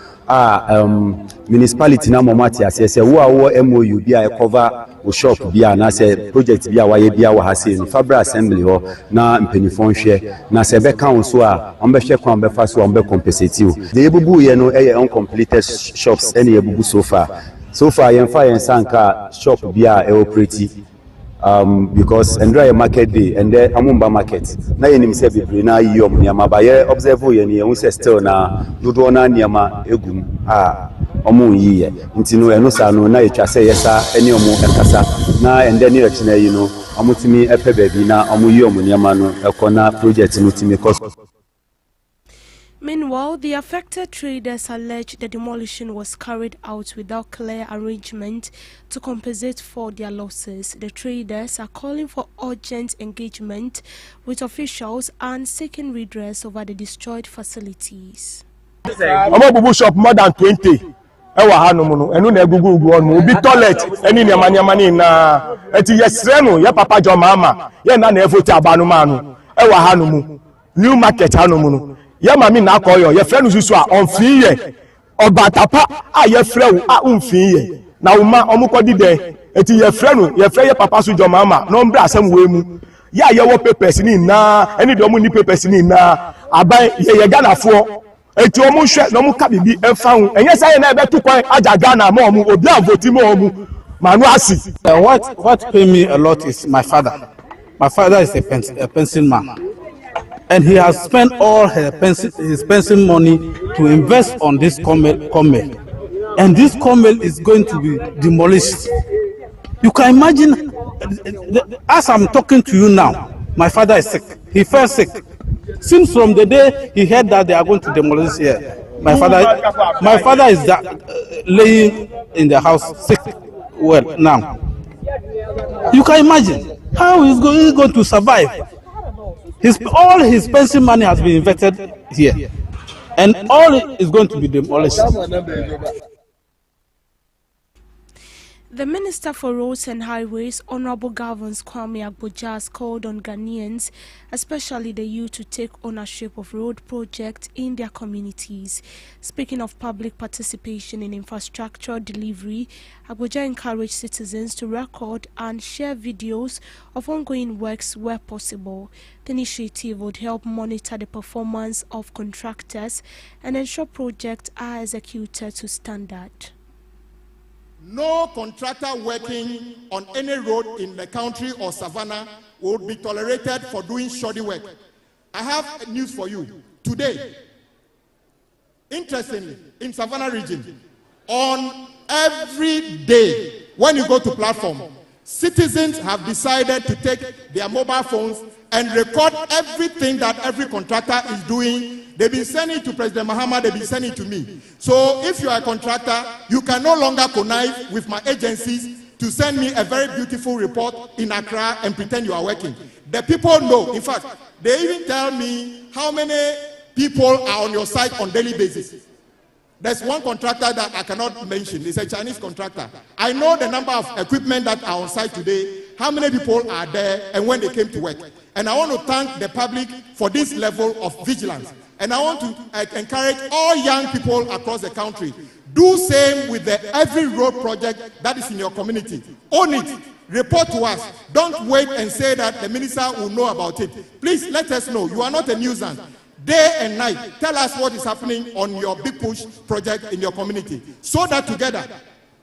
municipality na momati asese wo awo MOU bia e cover o shop bia na say project bia wa ye bia wa hase no Fabra assembly ho na mpenifon hwe na se be council a on be hwe kwan be fa so on be compensate you the ebubu ye no uncompleted shops any ebubu so far yen fa yen sanka shop bia e operate because Andrea market day and there Amumba market na yenim se bebre na yiyom niama ba ye observe ye ne ehun se still na dodo na niama egum omu yiye ntino eno sa no na etwa se yesa ene omu ekasa na ende ne rechina yi no omutimi epe baby na omu yiyom niama no ekona project no timi cause. Meanwhile, the affected traders allege the demolition was carried out without clear arrangement to compensate for their losses. The traders are calling for urgent engagement with officials and seeking redress over the destroyed facilities. Bubu shop more than 20. Ewa hanumu no enu na egugu onu obi toilet eni ne mani na eti yesrenu ye papa jo mama ye na efoti abanu manu ewa hanumu New Market hanumu no ye mami na akoyo ye frenu susu a onfin ye obatapa a ye frewu a unfin ye na uma omukodi de eti ye frenu ye freye papa su jo mama no mbra asem we mu ya ye wo papers ni na eni de omu ni papers ni na aban ye Ghana fo eti omu hwe no mu ka bibi emfa hu enye say na ebetu kwan aja Ghana ma omu obi avoti ma omu manu asi. What pay me a lot is my father. My father is a pension man. And he has spent all his pension money to invest on this comel. And this comel is going to be demolished. You can imagine, as I'm talking to you now, my father is sick. He fell sick. Since from the day he heard that they are going to demolish here, my father is laying in the house sick. Well, now, you can imagine how he's going to survive. All his pension money has been invested here, and all is going to be demolished. The Minister for Roads and Highways, Honorable Gavins Kwame Agboja, has called on Ghanaians, especially the youth, to take ownership of road projects in their communities. Speaking of public participation in infrastructure delivery, Agboja encouraged citizens to record and share videos of ongoing works where possible. The initiative would help monitor the performance of contractors and ensure projects are executed to standard. No contractor working on any road in the country or savannah would be tolerated for doing shoddy work. I have news for you. Today, interestingly, in Savannah region, on every day, when you go to platform, citizens have decided to take their mobile phones and record everything that every contractor is doing. They've been sending it to President Mahama, they've been sending it to me. So if you are a contractor, you can no longer connive with my agencies to send me a very beautiful report in Accra and pretend you are working. The people know. In fact, they even tell me how many people are on your site on daily basis. There's one contractor that I cannot mention. It's a Chinese contractor. I know the number of equipment that are on site today, how many people are there, and when they came to work. And I want to thank the public for this level of vigilance. And I want to encourage all young people across the country. Do same with every road project that is in your community. Own it. Report to us. Don't wait and say that the minister will know about it. Please let us know. You are not a nuisance. Day and night, tell us what is happening on your big push project in your community. So that together,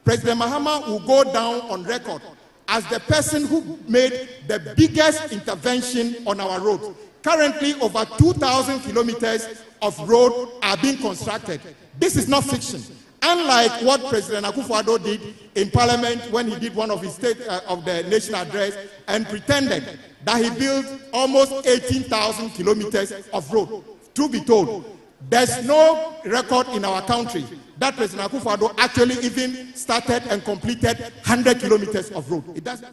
President Mahama will go down on record as the person who made the biggest intervention on our road. Currently, over 2,000 kilometers of road are being constructed. This is not fiction. Unlike what President Akufo-Addo did in Parliament when he did one of his State of the Nation address and pretended that he built almost 18,000 kilometers of road. Truth be told, there's no record in our country that President Akufo-Addo actually even started and completed 100 kilometers of road. It does.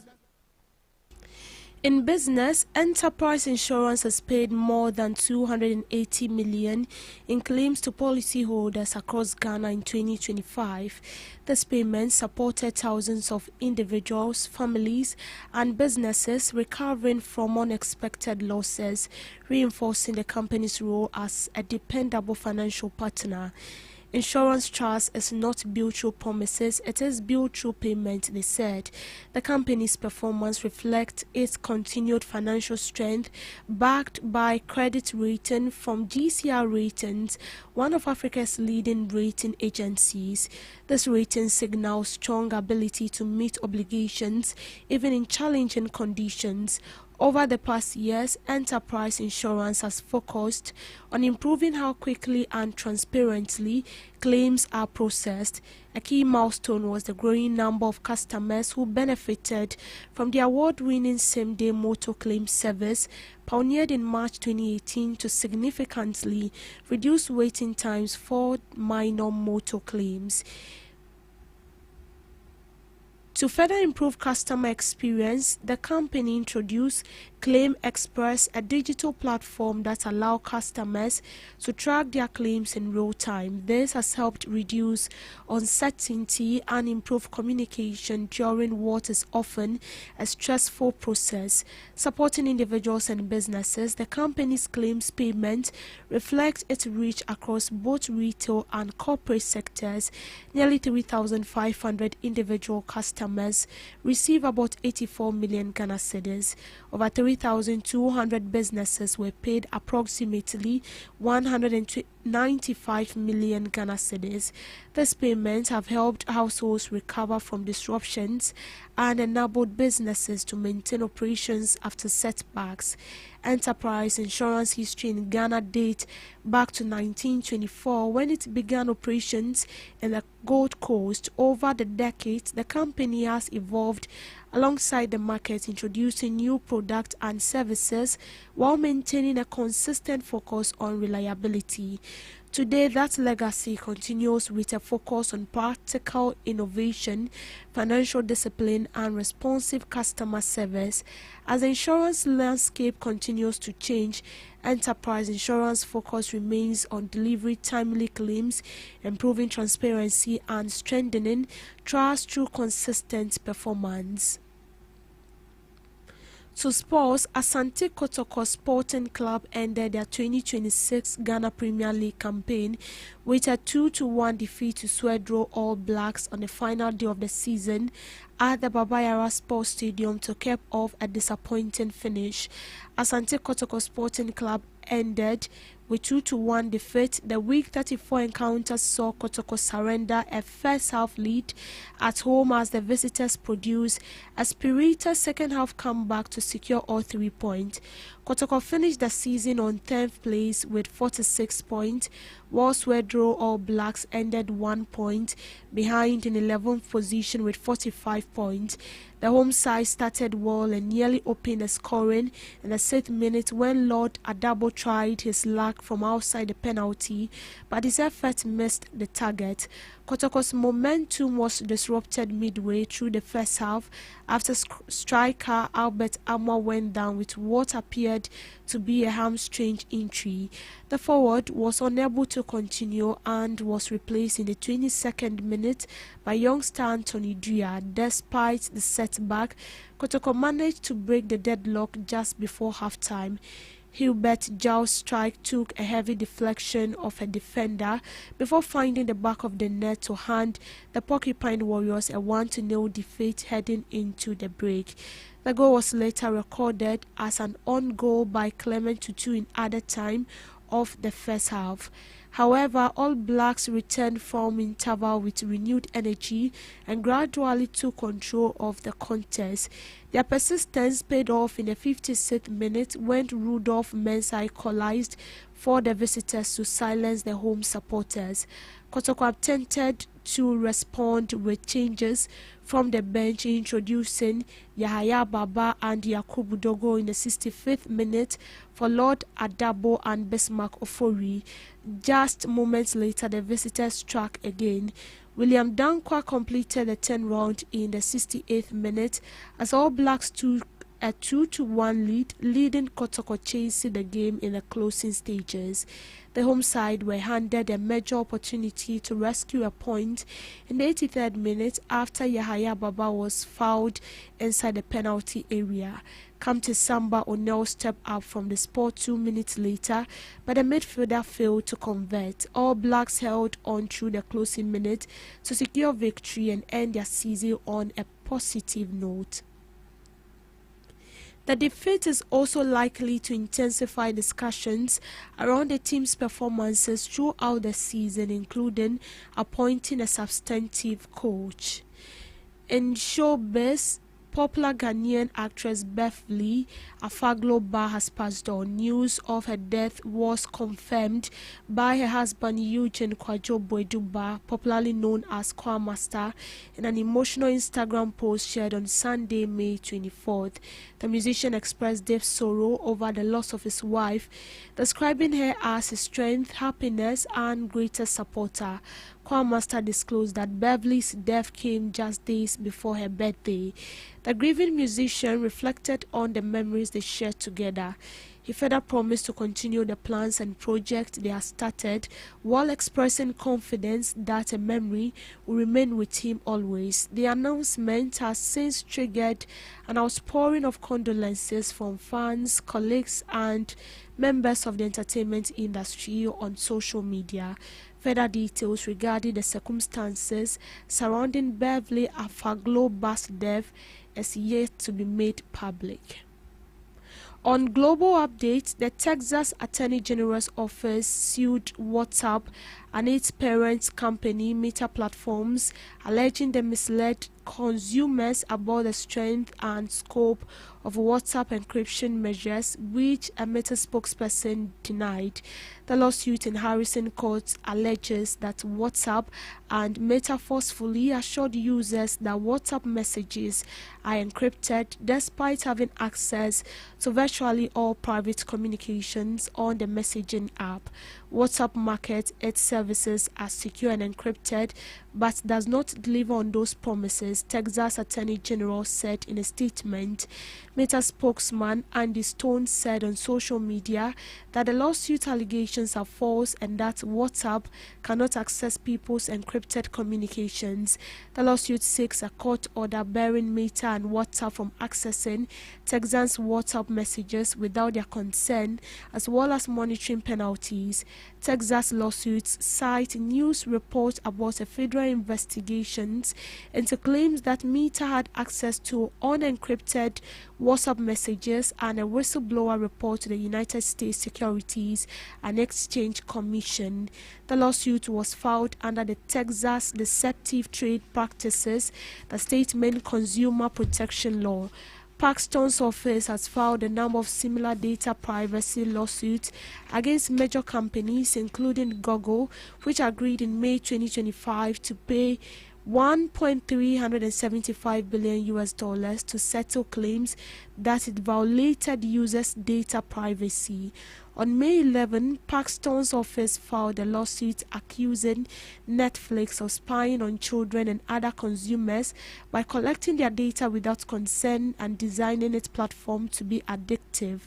In business, Enterprise Insurance has paid more than 280 million in claims to policyholders across Ghana in 2025. This payment supported thousands of individuals, families, and businesses recovering from unexpected losses, reinforcing the company's role as a dependable financial partner. Insurance trust is not built through promises, it is built through payment, they said. The company's performance reflects its continued financial strength, backed by credit rating from GCR Ratings, one of Africa's leading rating agencies. This rating signals strong ability to meet obligations, even in challenging conditions. Over the past years, Enterprise Insurance has focused on improving how quickly and transparently claims are processed. A key milestone was the growing number of customers who benefited from the award-winning same-day motor claim service, pioneered in March 2018 to significantly reduce waiting times for minor motor claims. To further improve customer experience, the company introduced Claim Express, a digital platform that allows customers to track their claims in real time. This has helped reduce uncertainty and improve communication during what is often a stressful process. Supporting individuals and businesses, the company's claims payment reflects its reach across both retail and corporate sectors. Nearly 3,500 individual customers receive about 84 million Ghana cedis. Over 3,200 businesses were paid approximately 195 million Ghana cedis. These payments have helped households recover from disruptions and enabled businesses to maintain operations after setbacks. Enterprise Insurance history in Ghana dates back to 1924 when it began operations in the Gold Coast. Over the decades, the company has evolved alongside the market, introducing new products and services while maintaining a consistent focus on reliability. Today, that legacy continues with a focus on practical innovation, financial discipline, and responsive customer service. As the insurance landscape continues to change, Enterprise Insurance focus remains on delivering timely claims, improving transparency, and strengthening trust through consistent performance. To sports, Asante Kotoko Sporting Club ended their 2026 Ghana Premier League campaign with a 2-1 defeat to Swedro All Blacks on the final day of the season at the Baba Yara Sports Stadium to cap off a disappointing finish. Asante Kotoko Sporting Club ended with 2-1 defeat. The Week 34 encounter saw Kotoko surrender a first half lead at home as the visitors produced a spirited second half comeback to secure all 3 points. Kotoko finished the season on 10th place with 46 points, while Swedro All Blacks ended 1 point behind in 11th position with 45 points. The home side started well and nearly opened the scoring in the 6th minute when Lord Adabo tried his luck from outside the penalty, but his effort missed the target. Kotoko's momentum was disrupted midway through the first half after striker Albert Amor went down with what appeared to be a hamstring injury. The forward was unable to continue and was replaced in the 22nd minute by youngster Anthony Drea. Despite the setback, Kotoko managed to break the deadlock just before halftime. Hubert Jow's strike took a heavy deflection of a defender before finding the back of the net to hand the Porcupine Warriors a 1-0 defeat heading into the break. The goal was later recorded as an own goal by Clement Tutu in added time of the first half. However, All Blacks returned from interval with renewed energy and gradually took control of the contest. Their persistence paid off in the 56th minute when Rudolph Mensah equalized for the visitors to silence the home supporters. Kotoko attempted to respond with changes from the bench, introducing Yahaya Baba and Yakubu Dogo in the 65th minute for Lord Adabo and Bismarck Ofori. Just moments later, the visitors struck again. William Dankwa completed the 10th round in the 68th minute as All Blacks took a 2-1 lead, leading Kotoko chasing the game in the closing stages. The home side were handed a major opportunity to rescue a point in the 83rd minute after Yahaya Baba was fouled inside the penalty area. Kamte Samba O'Neill stepped up from the spot 2 minutes later, but the midfielder failed to convert. All Blacks held on through the closing minute to secure victory and end their season on a positive note. The defeat is also likely to intensify discussions around the team's performances throughout the season, including appointing a substantive coach. In showbiz, popular Ghanaian actress Beverly Afaglo-Ba has passed on. News of her death was confirmed by her husband Eugene Kwajo Boedu-Ba, popularly known as Kwamaster, in an emotional Instagram post shared on Sunday, May 24th. The musician expressed deep sorrow over the loss of his wife, describing her as his strength, happiness, and greatest supporter. Kwamaster disclosed that Beverly's death came just days before her birthday. The grieving musician reflected on the memories they shared together. He further promised to continue the plans and projects they had started, while expressing confidence that a memory will remain with him always. The announcement has since triggered an outpouring of condolences from fans, colleagues, and members of the entertainment industry on social media. Further details regarding the circumstances surrounding Beverly Afaglo-Ba's death is yet to be made public. On global updates, the Texas Attorney General's office sued WhatsApp and its parent company Meta Platforms, alleging they misled consumers about the strength and scope of WhatsApp encryption measures, which a Meta spokesperson denied. The lawsuit in Harrison Court alleges that WhatsApp and Meta forcefully assured users that WhatsApp messages are encrypted despite having access to virtually all private communications on the messaging app. WhatsApp markets its services as secure and encrypted, but does not deliver on those promises, Texas Attorney General said in a statement. Meta spokesman Andy Stone said on social media that the lawsuit allegations are false and that WhatsApp cannot access people's encrypted communications. The lawsuit seeks a court order barring Meta and WhatsApp from accessing Texans' WhatsApp messages without their consent, as well as monitoring penalties. Texas lawsuits cite news reports about a federal investigations into claims that Meta had access to unencrypted WhatsApp messages and a whistleblower report to the United States Securities and Exchange Commission. The lawsuit was filed under the Texas Deceptive Trade Practices, the state main consumer protection law. Paxton's office has filed a number of similar data privacy lawsuits against major companies, including Google, which agreed in May 2025 to pay $1.375 billion to settle claims that it violated users' data privacy. On May 11, Paxton's office filed a lawsuit accusing Netflix of spying on children and other consumers by collecting their data without consent and designing its platform to be addictive.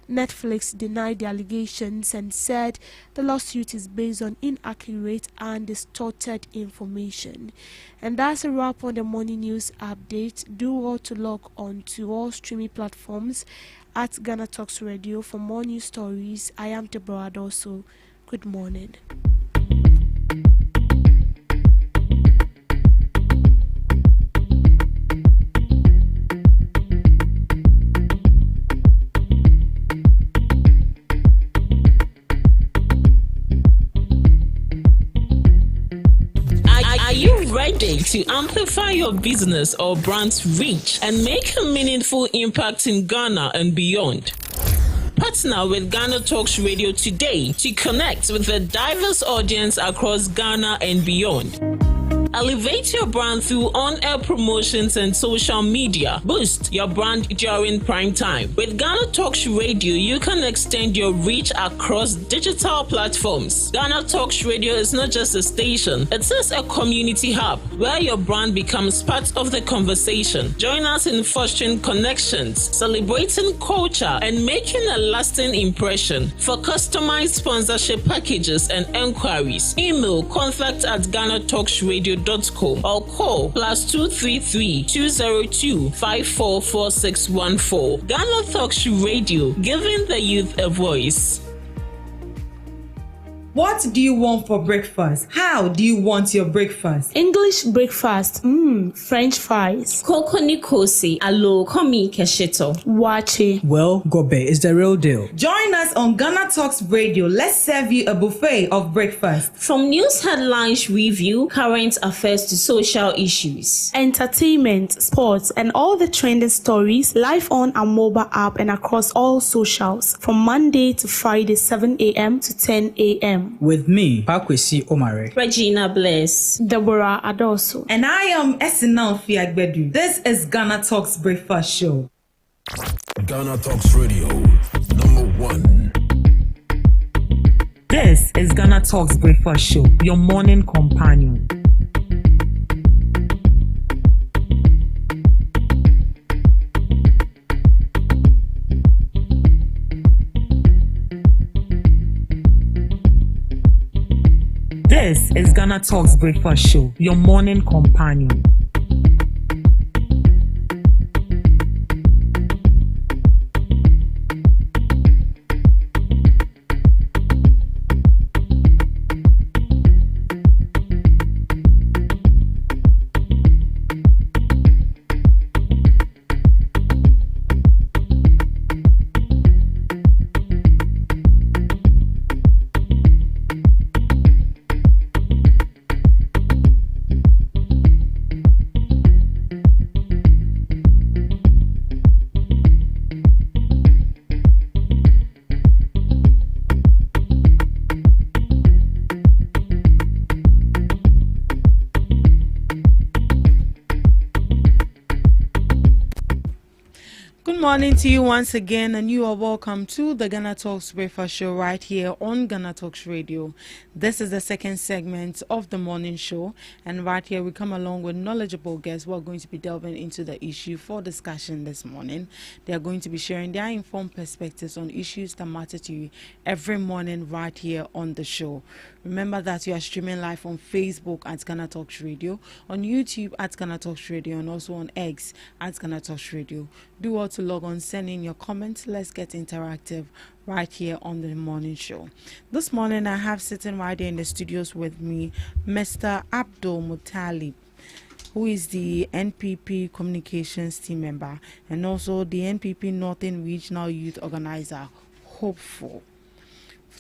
Netflix denied the allegations and said the lawsuit is based on inaccurate and distorted information. And that's a wrap on the morning news update. Do well to log on to all streaming platforms at GhanaTalks Radio for more news stories. I am Deborah Adoso. Good morning. ready to amplify your business or brand's reach and make a meaningful impact in Ghana and beyond? Partner with GhanaTalks Radio today to connect with a diverse audience across Ghana and beyond. Elevate your brand through on-air promotions and social media. Boost your brand during prime time. With GhanaTalks Radio, you can extend your reach across digital platforms. GhanaTalks Radio is not just a station, it is a community hub where your brand becomes part of the conversation. Join us in fostering connections, celebrating culture, and making a lasting impression. For customized sponsorship packages and enquiries, email contact@GhanaTalksRadio.com or call +233 202 544614. GhanaTalks Radio, giving the youth a voice. What do you want for breakfast? How do you want your breakfast? English breakfast, French fries. Koko Nikosi, alo komi kesheto. Wache. Well, Gobe is the real deal. Join us on Ghana Talks Radio. Let's serve you a buffet of breakfast. From news headlines review, current affairs to social issues. Entertainment, sports, and all the trending stories live on our mobile app and across all socials from Monday to Friday, 7 a.m. to 10 a.m. With me, Pakwesi Omare. Regina Bless. Deborah Adoso. And I am Esinal Fiagbedu. This is Ghana Talks Breakfast Show. Ghana Talks Radio, #1. This is Ghana Talks Breakfast Show, your morning companion. This is Ghana Talks Breakfast Show, your morning companion. Good morning to you once again, and you are welcome to the Ghana Talks Breakfast Show right here on Ghana Talks Radio. This is the second segment of the morning show, and right here we come along with knowledgeable guests who are going to be delving into the issue for discussion this morning. They are going to be sharing their informed perspectives on issues that matter to you every morning right here on the show. Remember that you are streaming live on Facebook at Ghana Talks Radio, on YouTube at Ghana Talks Radio, and also on X at Ghana Talks Radio. Do all to log on, send in your comments. Let's get interactive right here on the morning show. This morning I have sitting right here in the studios with me Mr. Abdul Mutalib, who is the NPP communications team member and also the NPP Northern Regional Youth Organizer, Hopeful.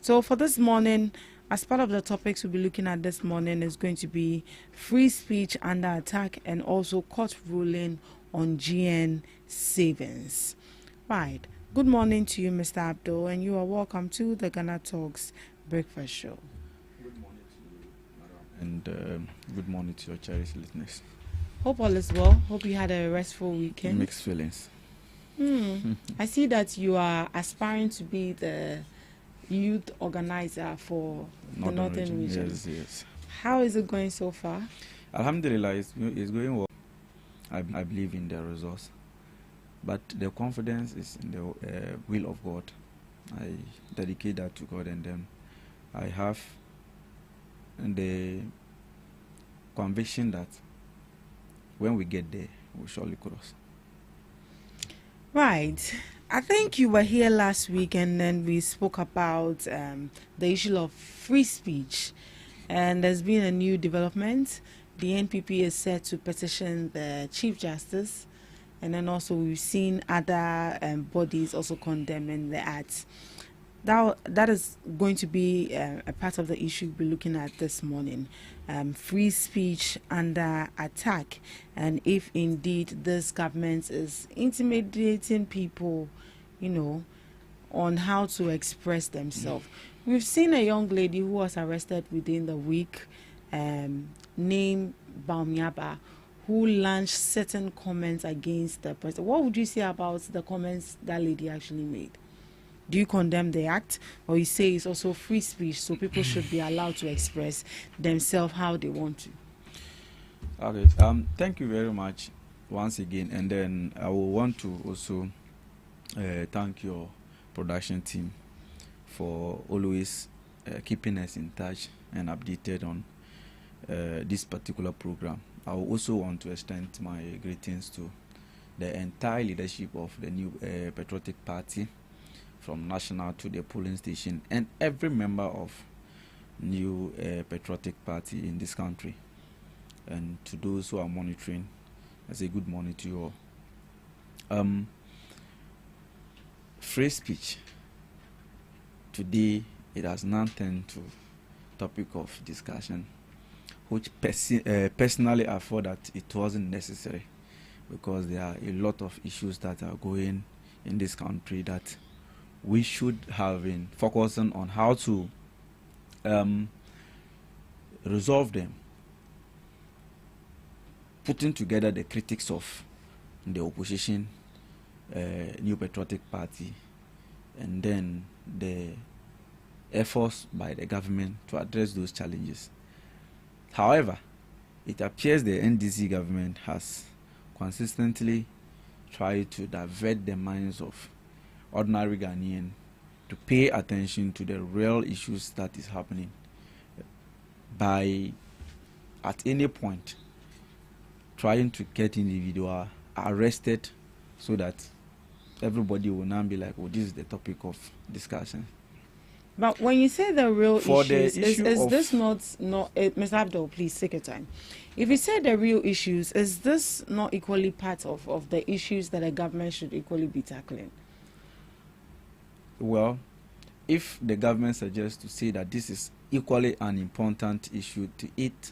So for this morning, as part of the topics we'll be looking at this morning is going to be free speech under attack and also court ruling on GN savings. Right. Good morning to you, Mr. Abdul, and you are welcome to the Ghana Talks Breakfast Show. Good morning to you, madam, and good morning to your cherished listeners. Hope all is well. Hope you had a restful weekend. Mixed feelings. I see that you are aspiring to be the youth organizer for the Northern region. Yes. How is it going so far? Alhamdulillah, it's going well. I believe in the results, but the confidence is in the will of God. I dedicate that to God, and then I have the conviction that when we get there, we'll surely cross. Right. I think you were here last week, and then we spoke about the issue of free speech, and there's been a new development. The NPP is set to petition the Chief Justice, and then also we've seen other bodies also condemning the acts. That is going to be a part of the issue we'll be looking at this morning. Free speech under attack, and if indeed this government is intimidating people, on how to express themselves. We've seen a young lady who was arrested within the week, named Baumiaba, who launched certain comments against the president. What would you say about the comments that lady actually made? Do you condemn the act, or you say it's also free speech, so people should be allowed to express themselves how they want to? Okay. Thank you very much once again, and then I will want to also thank your production team for always keeping us in touch and updated on this particular program. I will also want to extend my greetings to the entire leadership of the new Patriotic Party, from national to the polling station, and every member of new Patriotic Party in this country. And to those who are monitoring, I say good morning to you all. Free speech. Today, it has now turned to topic of discussion, which personally I thought that it wasn't necessary, because there are a lot of issues that are going in this country that we should have been focusing on how to resolve them, putting together the critics of the opposition, New Patriotic Party, and then the efforts by the government to address those challenges. However, it appears the NDC government has consistently tried to divert the minds of ordinary Ghanaian to pay attention to the real issues that is happening by, at any point, trying to get individual arrested so that everybody will now be like, oh, this is the topic of discussion. But when you say the real issues, is this not Mr. Abdul, please take your time. If you say the real issues, is this not equally part of the issues that a government should equally be tackling? Well, if the government suggests to say that this is equally an important issue to it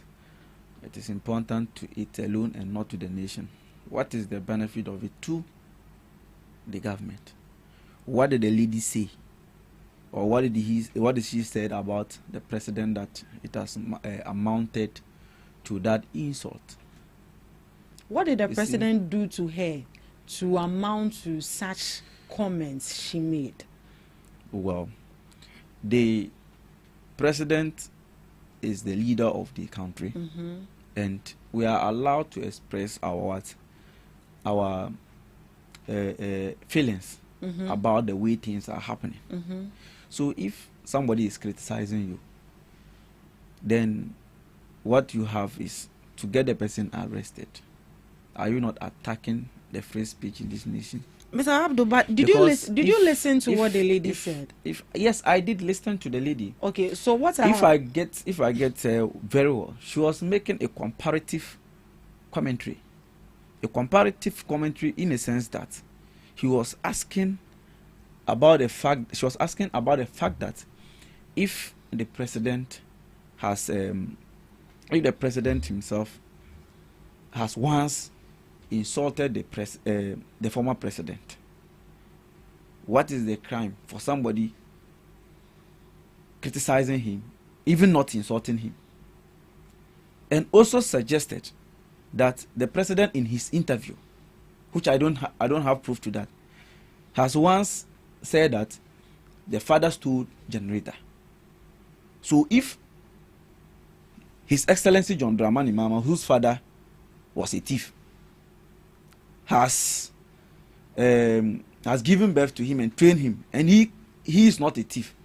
is important to it alone and not to the nation. What is the benefit of it to the government? What did the lady say? Or what did she said about the president that it has amounted to that insult? What did the president do to her to amount to such comments she made? Well, the president is the leader of the country, and we are allowed to express our feelings about the way things are happening. So if somebody is criticizing you, then what you have is to get the person arrested. Are you not attacking the free speech in this nation? Mr. Abdul, but did you listen to what the lady said? Yes, I did listen to the lady. Okay, so what? If I get very well, she was making a comparative commentary in a sense that he was asking about the fact. She was asking about the fact that if the president has, if the president himself has once insulted the former president, what is the crime for somebody criticizing him, even not insulting him? And also suggested that the president in his interview, which I don't have proof to that, has once said that the father stole generator. So if His Excellency John Dramani Mahama, whose father was a thief, has given birth to him and trained him, and he is not a thief,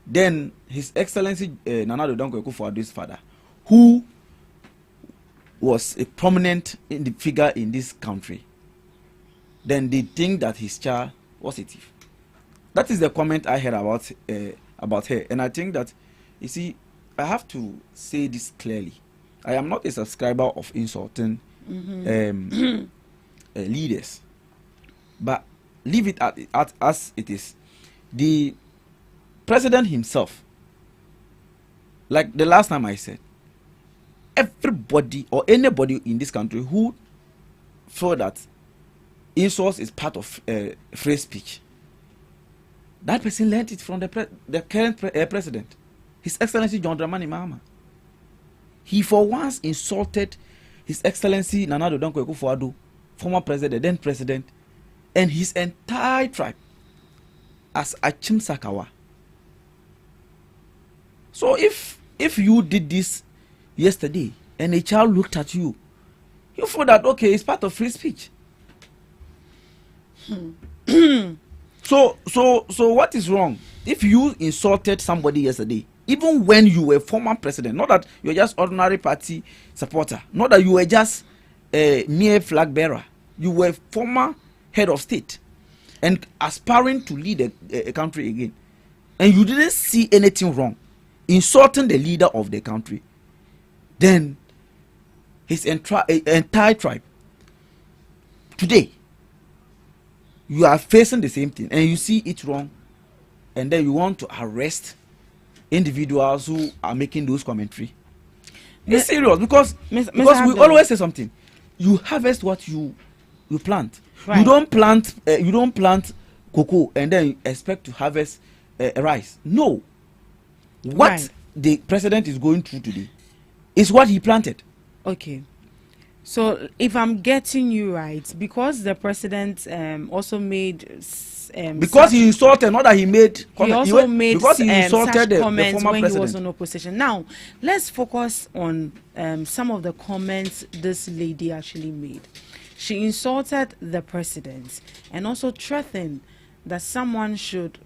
then His Excellency Nana Addo Dankwa Akufo-Addo's father, who was a prominent figure in this country, then they think that his child was a thief. That is the comment I heard about her, and I think that, you see, I have to say this clearly. I am not a subscriber of insulting leaders, but leave it at as it is. The president himself, like the last time I said, everybody or anybody in this country who feel that insults is part of free speech, that person learned it from the current president, His Excellency John Dramani Mahama. He for once insulted His Excellency Nana Addo Dankwa Akufo-Addo, former president, then president, and his entire tribe as Achim Sakawa. So if you did this yesterday and a child looked at you, you feel that okay, it's part of free speech. So what is wrong if you insulted somebody yesterday, even when you were former president? Not that you're just ordinary party supporter, not that you were just a mere flag bearer. You were former head of state and aspiring to lead a country again, and you didn't see anything wrong insulting the leader of the country. Then his entire tribe today, you are facing the same thing and you see it wrong, and then you want to arrest individuals who are making those commentary. It's serious because we always say something. You harvest what you plant. Right. You don't plant cocoa and then expect to harvest rice. No. What the president is going through today is what he planted. Okay. So if I'm getting you right, because the president also made because he insulted, not that he made comment. He also made because he insulted the comments former when president. He was in opposition. Now let's focus on some of the comments this lady actually made. She insulted the president and also threatened that someone should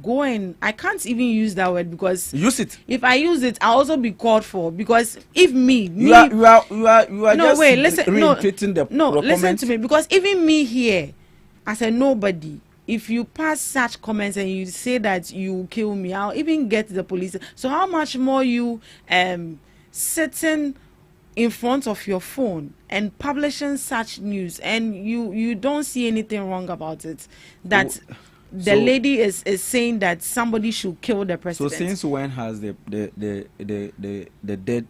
go and I can't even use that word because use it. If I use it, I'll also be called for, because if you are no, just wait, listen, no, listen to me, because even me here as a nobody, if you pass such comments and you say that you kill me, I'll even get the police. So how much more you sitting in front of your phone and publishing such news, and you don't see anything wrong about it, that the lady is saying that somebody should kill the president. So since when has the death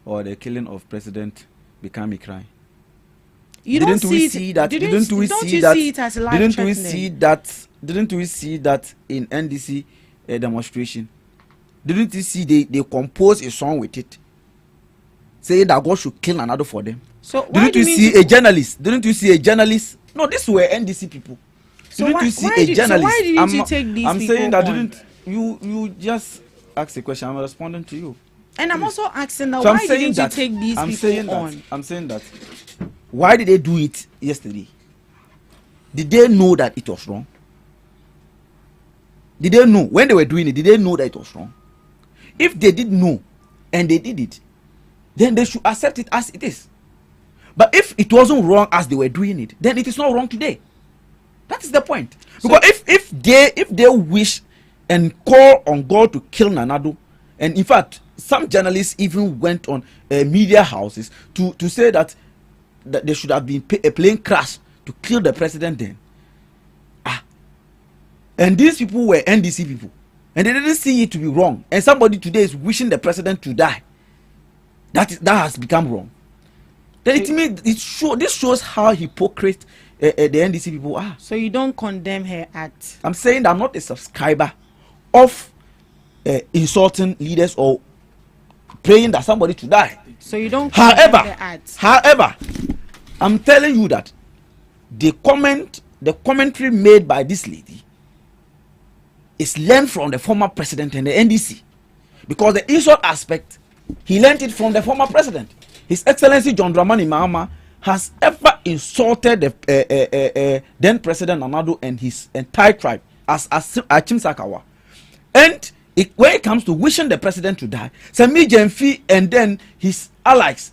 or the killing of president become a crime? Didn't we see that in NDC demonstration? Didn't you see they compose a song with it, saying that God should kill another for them? So didn't you see a journalist? Didn't you see a journalist? No, these were NDC people. So why didn't you take these I'm people saying that on? you just ask a question. I'm responding to you. And I'm also asking now, so why didn't you take these people on? I'm saying that. Why did they do it yesterday? Did they know that it was wrong? Did they know when they were doing it? Did they know that it was wrong? If they did know and they did it, then they should accept it as it is. But if it wasn't wrong as they were doing it, then it is not wrong today. That is the point. Because if they wish and call on God to kill Nanado, and in fact some journalists even went on media houses to say that there should have been a plane crash to kill the president then. And these people were NDC people, and they didn't see it to be wrong, and somebody today is wishing the president to die. That has become wrong. Then this shows how hypocrite the NDC people are. So you don't condemn her act? I'm saying that I'm not a subscriber of insulting leaders or praying that somebody to die. So you don't condemn the act? However, I'm telling you that the commentary made by this lady is learned from the former president and the NDC, because the insult aspect, he learned it from the former president. His Excellency John Dramani Mahama has ever insulted the then President Nanado and his entire tribe as Achim Sakawa. And when it comes to wishing the president to die, Sami Jemfi and then his allies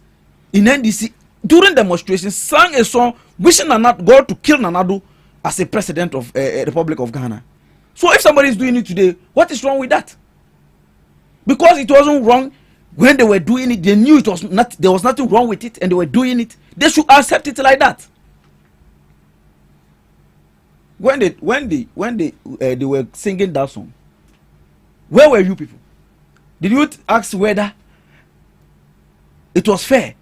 in NDC during demonstrations sang a song wishing God to kill Nanado as a president of the Republic of Ghana. So if somebody is doing it today, what is wrong with that? Because it wasn't wrong when they were doing it, they knew there was nothing wrong with it, and they were doing it. They should accept it like that. When they were singing that song, Where were you people? Did you ask whether it was fair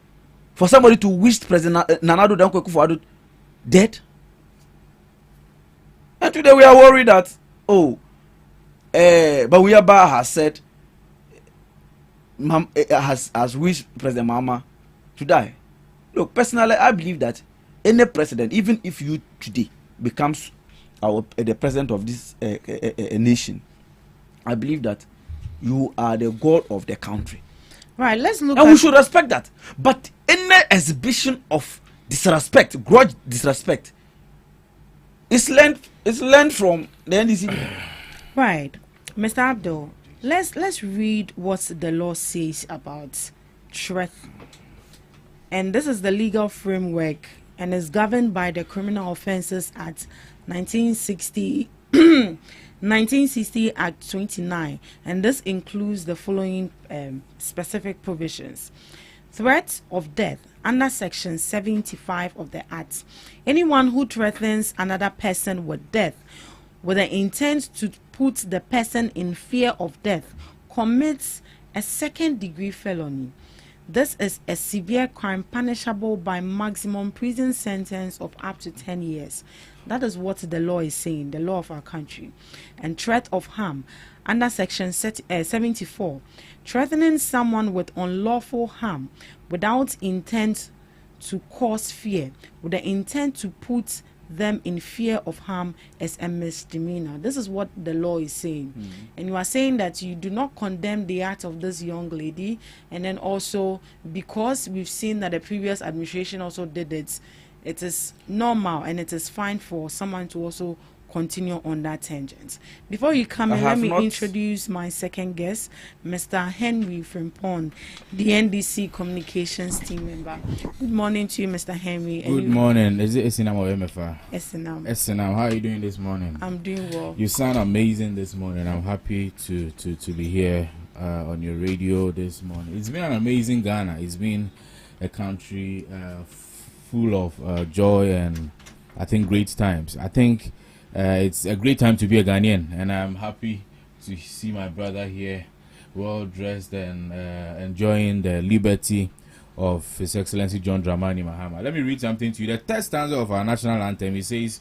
for somebody to wish President Nana Addo Dankwa Akufo-Addo dead? And today we are worried that, Bawuyaba has said, has wished President Mahama to die. Look, personally, I believe that any president, even if you today becomes the president of this nation, I believe that you are the god of the country. Right, let's look and we should respect that. But any exhibition of disrespect, grudge disrespect, is learned from the NDC. Right, Mr. Abdul, let's read what the law says about threat. And this is the legal framework and is governed by the Criminal Offences Act 1960 1960 Act 29, and this includes the following specific provisions. Threat of death under section 75 of the Act. Anyone who threatens another person with death with the intent to put the person in fear of death commits a second-degree felony. This is a severe crime punishable by maximum prison sentence of up to 10 years. That is what the law is saying, the law of our country. And threat of harm under section 74, threatening someone with unlawful harm without intent to cause fear, with the intent to put them in fear of harm is a misdemeanor. This is what the law is saying. And you are saying that you do not condemn the act of this young lady, and then also because we've seen that the previous administration also did it, it is normal and it is fine for someone to also continue on that tangent. Before you come in, let me introduce my second guest, Mr. Henry Frimpong, the NDC communications team member. Good morning to you, Mr. Henry. Good morning. Is it Esinam or MFR? Esinam. Esinam, how are you doing this morning? I'm doing well. You sound amazing this morning. I'm happy to be here on your radio this morning. It's been an amazing Ghana. It's been a country full of joy and I think great times. I think it's a great time to be a Ghanaian, and I'm happy to see my brother here, well dressed and enjoying the liberty of His Excellency John Dramani Mahama. Let me read something to you. The third stanza of our national anthem, it says,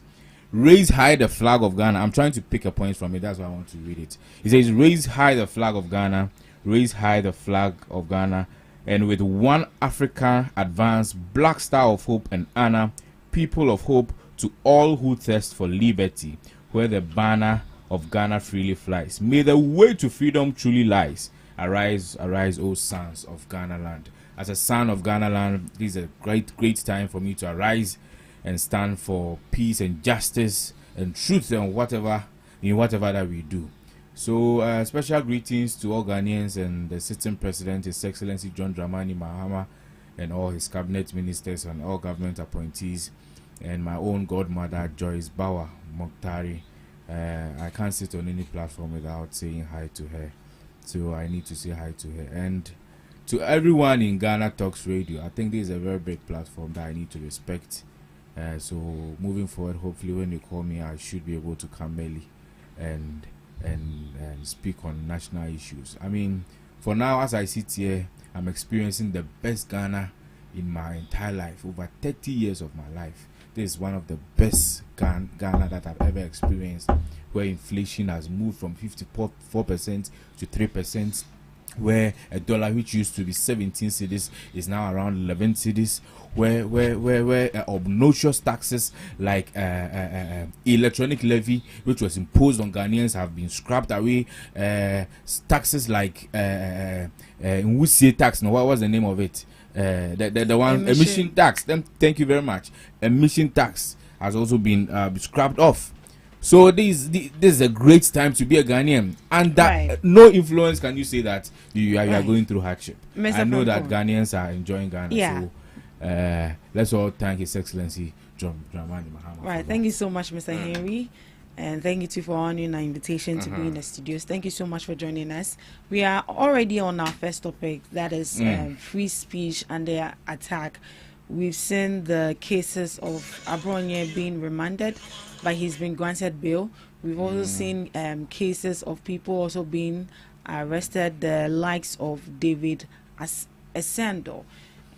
"Raise high the flag of Ghana." I'm trying to pick a point from it, that's why I want to read it. It says, "Raise high the flag of Ghana, raise high the flag of Ghana, and with one Africa advance, black star of hope and honor, people of hope, to all who thirst for liberty, where the banner of Ghana freely flies. May the way to freedom truly lies. Arise, arise, O sons of Ghana land." As a son of Ghana land, this is a great time for me to arise and stand for peace and justice and truth and whatever that we do. So special greetings to all Ghanaians and the sitting president, His Excellency John Dramani Mahama, and all his cabinet ministers and all government appointees, and my own godmother Joyce Bawa Mokhtari. I can't sit on any platform without saying hi to her, so I need to say hi to her. And to everyone in GhanaTalks Radio, I think this is a very big platform that I need to respect. So moving forward, hopefully when you call me, I should be able to come early and speak on national issues. I mean, for now, as I sit here, I'm experiencing the best Ghana in my entire life, over 30 years of my life. This is one of the best Ghana that I've ever experienced, where inflation has moved from 54% to 3%, where a dollar which used to be 17 cedis is now around 11 cedis, where obnoxious taxes like electronic levy, which was imposed on Ghanaians, have been scrapped away. Taxes like Nwusie tax, no, what was the name of it? The one emission tax. Thank you very much. Emission tax has also been scrapped off. So this is a great time to be a Ghanaian, and that no influence can you say that you are going through hardship. I know that Ghanaians are enjoying Ghana. Yeah. So let's all thank His Excellency John Dramani Mahama. Right. Thank you so much, Mr. Henry. And thank you too for honoring our invitation to be in the studios. Thank you so much for joining us. We are already on our first topic, that is free speech under attack. We've seen the cases of Abronye being remanded, but he's been granted bail. We've also seen cases of people also being arrested, the likes of David Asando.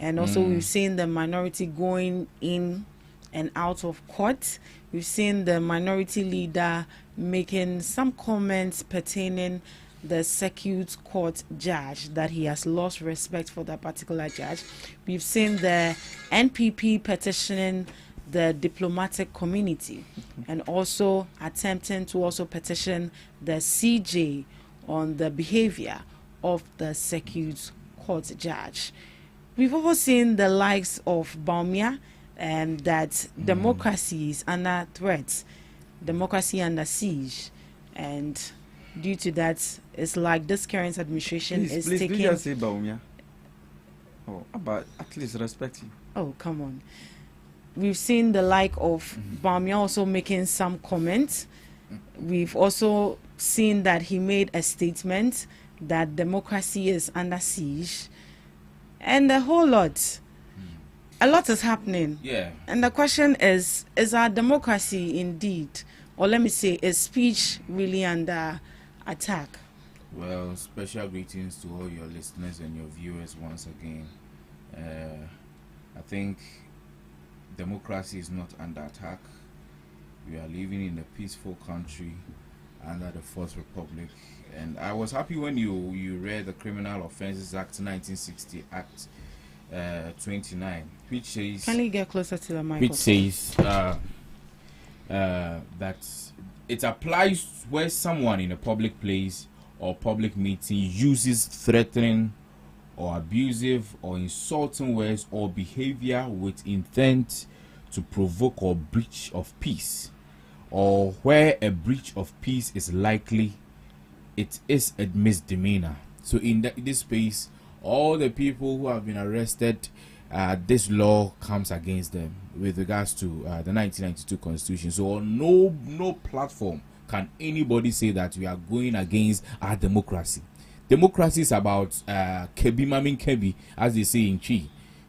And also we've seen the minority going in and out of court. We've seen the minority leader making some comments pertaining the circuit court judge, that he has lost respect for that particular judge. We've seen the NPP petitioning the diplomatic community and also attempting to also petition the CJ on the behavior of the circuit court judge. We've also seen the likes of Baumia and that democracy is under threat, democracy under siege, and due to that, it's like this current administration is taking. Please just say Baumia. Oh, but at least respect him. Oh, come on. We've seen the like of Baumia also making some comments. We've also seen that he made a statement that democracy is under siege, and a whole lot. A lot is happening. Yeah. And the question is our democracy indeed, or let me say, is speech really under attack? Well, special greetings to all your listeners and your viewers once again. I think democracy is not under attack. We are living in a peaceful country under the Fourth Republic. And I was happy when you read the Criminal Offences Act 1960 Act 29, which says... Can you get closer to the mic? Which says that it applies where someone in a public place or public meeting uses threatening or abusive or insulting words or behavior with intent to provoke or breach of peace, or where a breach of peace is likely, it is a misdemeanor. So in this space, all the people who have been arrested, this law comes against them with regards to the 1992 Constitution. So on no platform can anybody say that we are going against our democracy. Democracy is about kebi mamin kebi, as they say in Chi.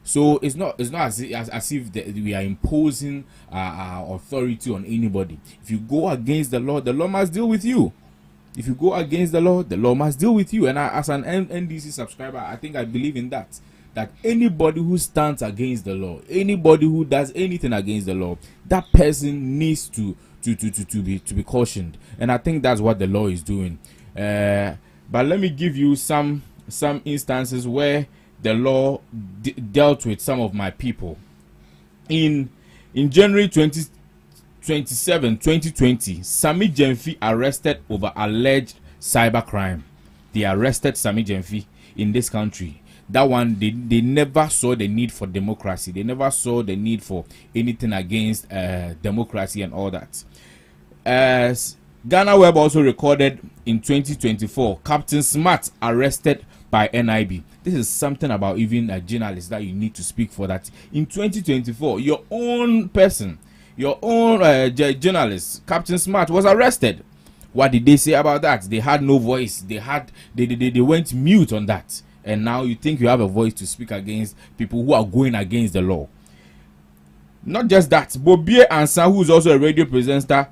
So it's not as if we are imposing our authority on anybody. If you go against the law must deal with you. If you go against the law must deal with you. And as an NDC subscriber, I think I believe in that anybody who stands against the law, anybody who does anything against the law, that person needs to be cautioned. And I think that's what the law is doing. But let me give you some instances where the law dealt with some of my people. In January 27, 2020, Sami Jemfi arrested over alleged cybercrime. They arrested Sami Jemfi in this country. That one, they never saw the need for democracy. They never saw the need for anything against democracy and all that. As Ghana Web also recorded in 2024, Captain Smart arrested by NIB. This is something about even a journalist that you need to speak for, that in 2024, your own person, your own journalist, Captain Smart, was arrested. What did they say about that? They had no voice. They went mute on that. And now you think you have a voice to speak against people who are going against the law. Not just that, Bobie Ansa, who is also a radio presenter,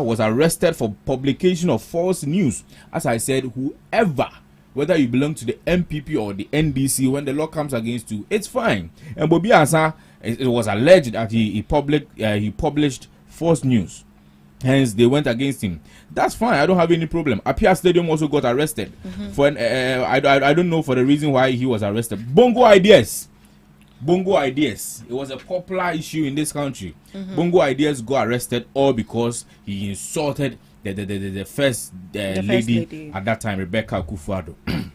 was arrested for publication of false news. As I said, whoever, whether you belong to the MPP or the NDC, when the law comes against you, it's fine. And Bobie Ansa, it was alleged that he published false news. Hence, they went against him. That's fine. I don't have any problem. Apia Stadium also got arrested for I don't know for the reason why he was arrested. Bongo ideas. It was a popular issue in this country. Bongo ideas got arrested all because he insulted the first lady at that time, Rebecca Akufo-Addo. Do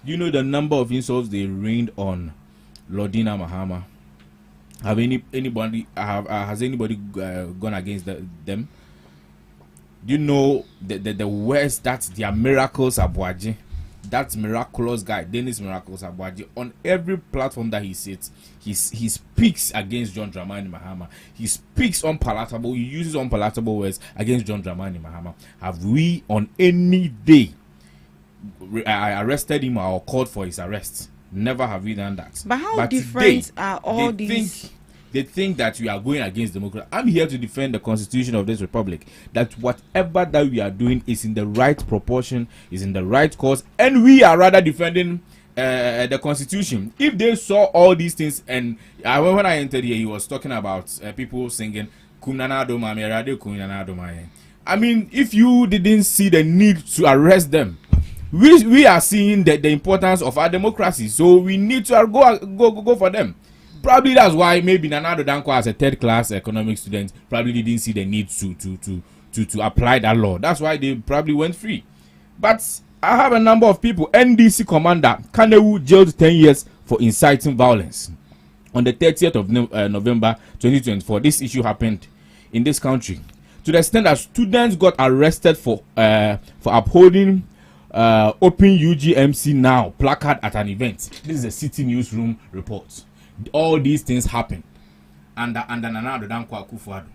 you know the number of insults they rained on Lordina Mahama? Has anybody gone against them? Do you know the words that their Miracles Abuaji, that miraculous guy, Dennis Miracles Abuaji, on every platform that he sits, he speaks against John Dramani Mahama. He speaks unpalatable, he uses unpalatable words against John Dramani Mahama. Have we on any day arrested him or called for his arrest? Never have we done that. But how different are all they these? They think that we are going against democracy. I'm here to defend the constitution of this republic. That whatever that we are doing is in the right proportion, is in the right cause, and we are rather defending the constitution. If they saw all these things, and when I entered here, he was talking about people singing "Kunana Doma Merade Kunana Doma." I mean, if you didn't see the need to arrest them, we are seeing the importance of our democracy, so we need to go for them. Probably that's why maybe Nanado Danko, as a third class economic student, probably didn't see the need to apply that law. That's why they probably went free. But I have a number of people. NDC commander Kanewu jailed 10 years for inciting violence. On the 30th of November 2024, this issue happened in this country, to the extent that students got arrested for upholding Open UGMC Now placard at an event. This is a City Newsroom report. All these things happened under Nana Addo Dankwa Akufo-Addo.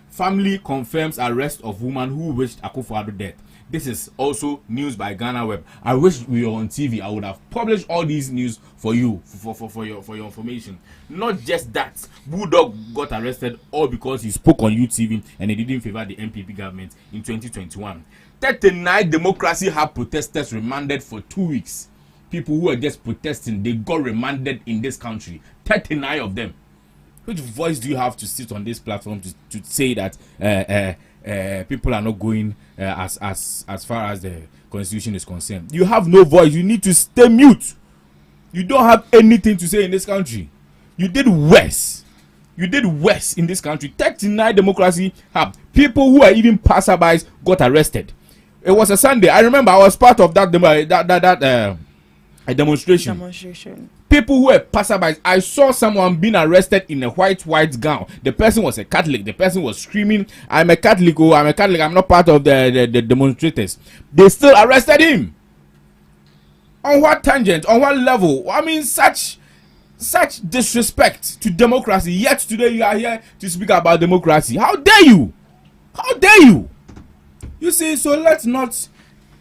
Family confirms arrest of woman who wished Akufo-Addo death. This is also news by Ghana Web. I wish we were on TV. I would have published all these news for you, for your information. Not just that, Bulldog got arrested all because he spoke on UTV and he didn't favor the MPP government in 2021. 39 Democracy Hub protesters remanded for 2 weeks. People who were just protesting, they got remanded in this country. 39 of them. Which voice do you have to sit on this platform to say that people are not going as far as the constitution is concerned? You have no voice. You need to stay mute. You don't have anything to say in this country. You did worse. You did worse in this country. 39 Democracy Hub. People who are even passerbys got arrested. It was a Sunday. I remember I was part of that a demonstration. People who were passerbys. I saw someone being arrested in a white gown. The person was a Catholic. The person was screaming, "I'm a Catholic. Oh, I'm a Catholic. I'm not part of the demonstrators." They still arrested him. On what tangent? On what level? I mean, such disrespect to democracy. Yet today you are here to speak about democracy. How dare you? How dare you? You see, so let's not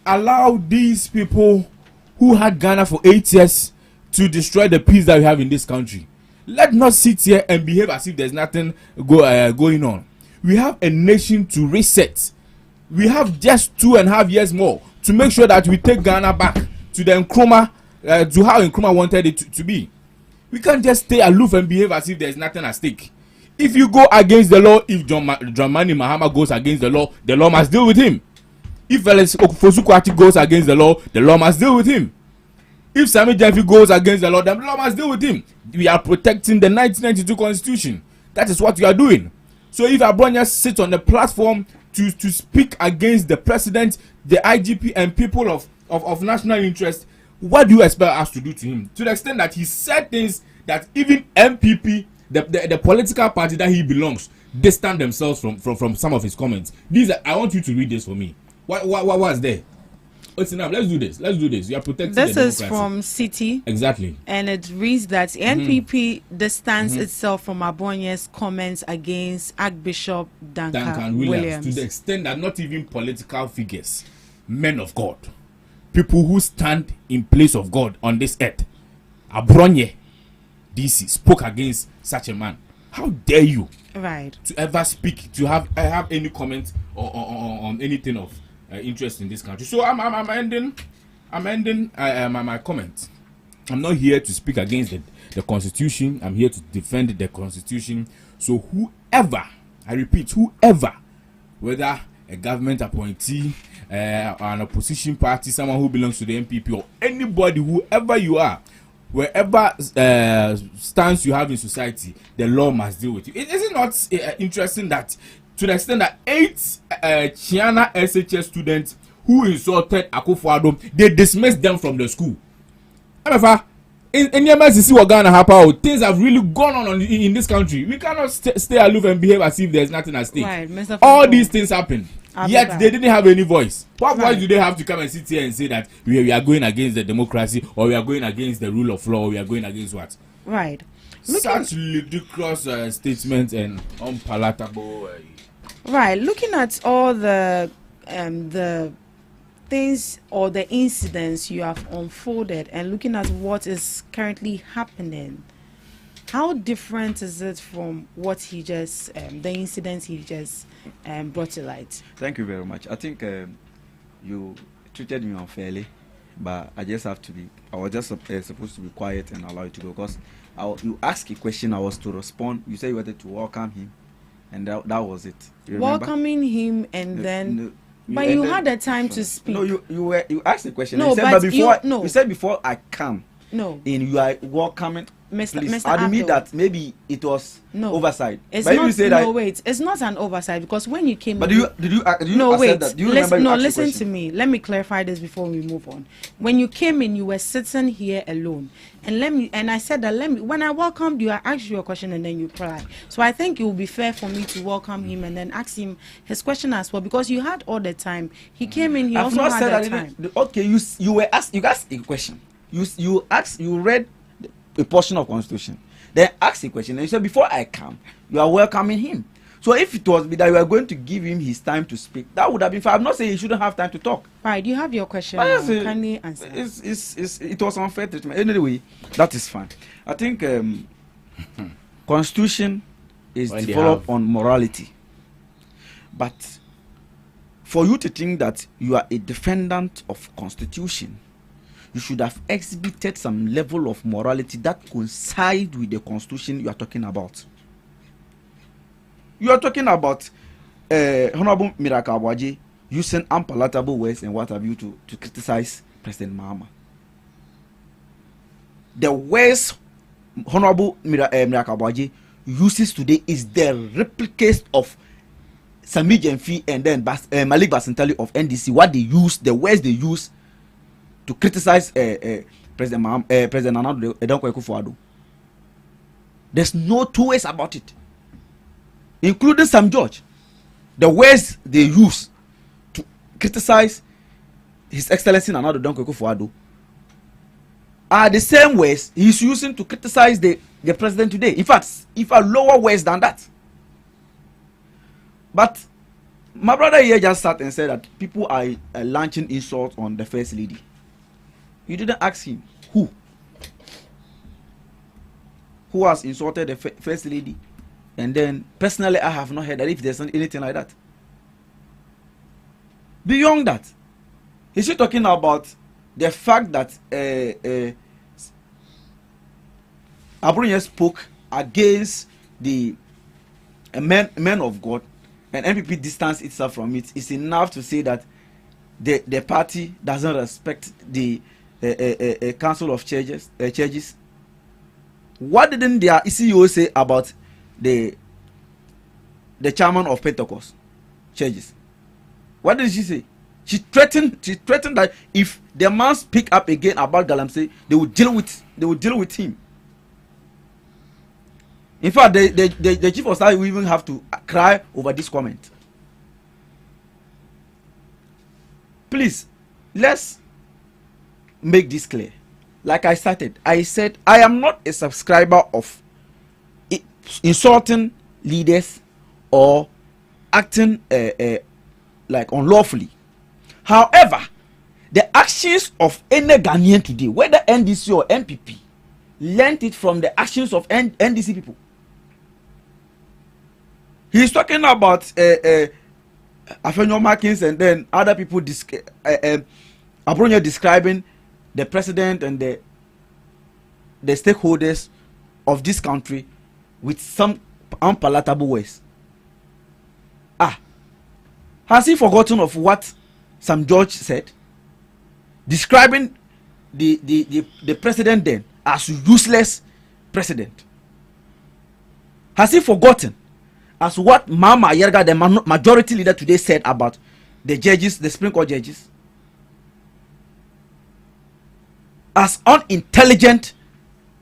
allow these people who had Ghana for 8 years to destroy the peace that we have in this country. Let's not sit here and behave as if there's nothing going on. We have a nation to reset. We have just 2.5 years more to make sure that we take Ghana back to the Nkrumah, to how Nkrumah wanted it to be. We can't just stay aloof and behave as if there's nothing at stake. If you go against the law, if Dramani Mahama goes against the law must deal with him. If Felix Fosukwati goes against the law must deal with him. If Sami Jeffy goes against the law must deal with him. We are protecting the 1992 Constitution. That is what we are doing. So if Abronya sits on the platform to speak against the president, the IGP, and people of national interest, what do you expect us to do to him? To the extent that he said things that even MPP, the political party that he belongs, distance themselves from some of his comments. I want you to read this for me. What was there? It's enough. Let's do this. You are protecting the democracy. This is from City. Exactly. And it reads that NPP distanced itself from Abonye's comments against Archbishop Duncan Williams. To the extent that not even political figures, men of God, people who stand in place of God on this earth, Abronye DC spoke against such a man. How dare you? Right. To ever speak, to have any comment on anything of interest in this country. So I'm ending my comment. I'm not here to speak against the Constitution. I'm here to defend the Constitution. So whoever, I repeat, whoever, whether a government appointee, an opposition party, someone who belongs to the MPP, or anybody, whoever you are, wherever stance you have in society, the law must deal with you. Is it not interesting that to the extent that 8 Chiana SHS students who insulted Akufo-Addo, they dismissed them from the school? However, in MSC what Ghana happen, things have really gone on in this country. We cannot stay aloof and behave as if there's nothing at stake. Right, all these things happen. Yet they didn't have any voice. What voice do they have to come and sit here and say that we are going against the democracy, or we are going against the rule of law, or we are going against what? Right. Such ludicrous statements and unpalatable. Right. Looking at all the things or the incidents you have unfolded and looking at what is currently happening, how different is it from what he just, the incidents he just brought to light? Thank you very much. I think you treated me unfairly, but I just have to be, I was just supposed to be quiet and allow you to go, because you asked a question, I was to respond. You said you wanted to welcome him, and that was it. Welcoming him, and but you had the time to speak. No, you asked the question. No, you said, but before no. You said before I come. No. And you are welcoming. Please Mr. admit that maybe it was oversight. It's but not. You say no, wait. It's not an oversight, because when you came. But did you no, wait. That? Do you remember Listen to me. Let me clarify this before we move on. When you came in, you were sitting here alone, and I said that when I welcomed you, I asked you a question and then you replied. So I think it would be fair for me to welcome him and then ask him his question as well, because you had all the time. He came in. He I've also not had said the that time. Okay, you asked a question. You read a portion of Constitution. Then ask a question, and you said, before I come, you are welcoming him. So if it was that you are going to give him his time to speak, that would have been fine. I'm not saying he shouldn't have time to talk. Right, you have your question. Kindly answer. It was unfair treatment. Anyway, that is fine. I think Constitution is developed on morality. But for you to think that you are a defendant of Constitution, you should have exhibited some level of morality that coincides with the Constitution you are talking about. You are talking about Honorable Miraka Awaji using unpalatable words and what have you to criticize President Mahama. The words Honorable Miraka Awaji uses today is the replicas of Sami Jemfi and then Malik Basintali of NDC. What they use, the words they use to criticize President Nana Akufo-Addo. There's no two ways about it, including Sam George. The words they use to criticize His Excellency Nana Akufo-Addo are the same words he's using to criticize the president today. In fact, if are lower words than that. But my brother here just sat and said that people are launching insults on the First Lady. You didn't ask him who has insulted the First Lady, and then personally I have not heard that if there's anything like that. Beyond that, is he talking about the fact that Abrunye spoke against the men of God, and NPP distanced itself from it? Is enough to say that the party doesn't respect the council of churches. What didn't their CEO say about the chairman of Pentecost churches? What did she say? She threatened that if the man speak up again about Galamsey, they will deal with him. In fact, the chief of staff will even have to cry over this comment. Please, let's make this clear. Like I said I am not a subscriber of insulting leaders or acting like unlawfully. However, the actions of any Ghanaian today, whether NDC or MPP, learned it from the actions of NDC people. He's talking about Afenyo Markins and then other people Abronya describing the president and the stakeholders of this country with some unpalatable words. Has he forgotten of what Sam George said, describing the president then as useless president? Has he forgotten as what Mama Yerga, the majority leader today, said about the judges, the Supreme Court judges, as unintelligent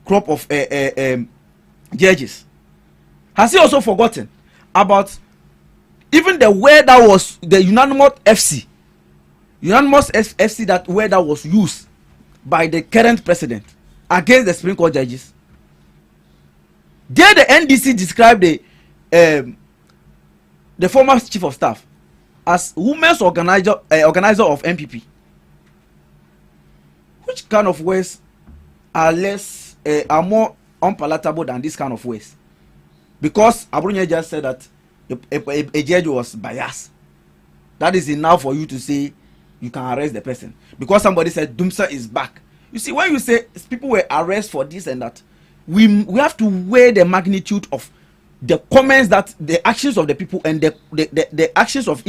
crop of judges? Has he also forgotten about even the word that was the unanimous FC that word that was used by the current president against the Supreme Court judges? There the NDC described the former chief of staff as women's organizer of MPP, Which kind of words are are more unpalatable than this kind of words? Because Abrunye just said that a judge was biased. That is enough for you to say you can arrest the person. Because somebody said Dumsa is back. You see, when you say people were arrested for this and that, we have to weigh the magnitude of the comments, that the actions of the people and the actions of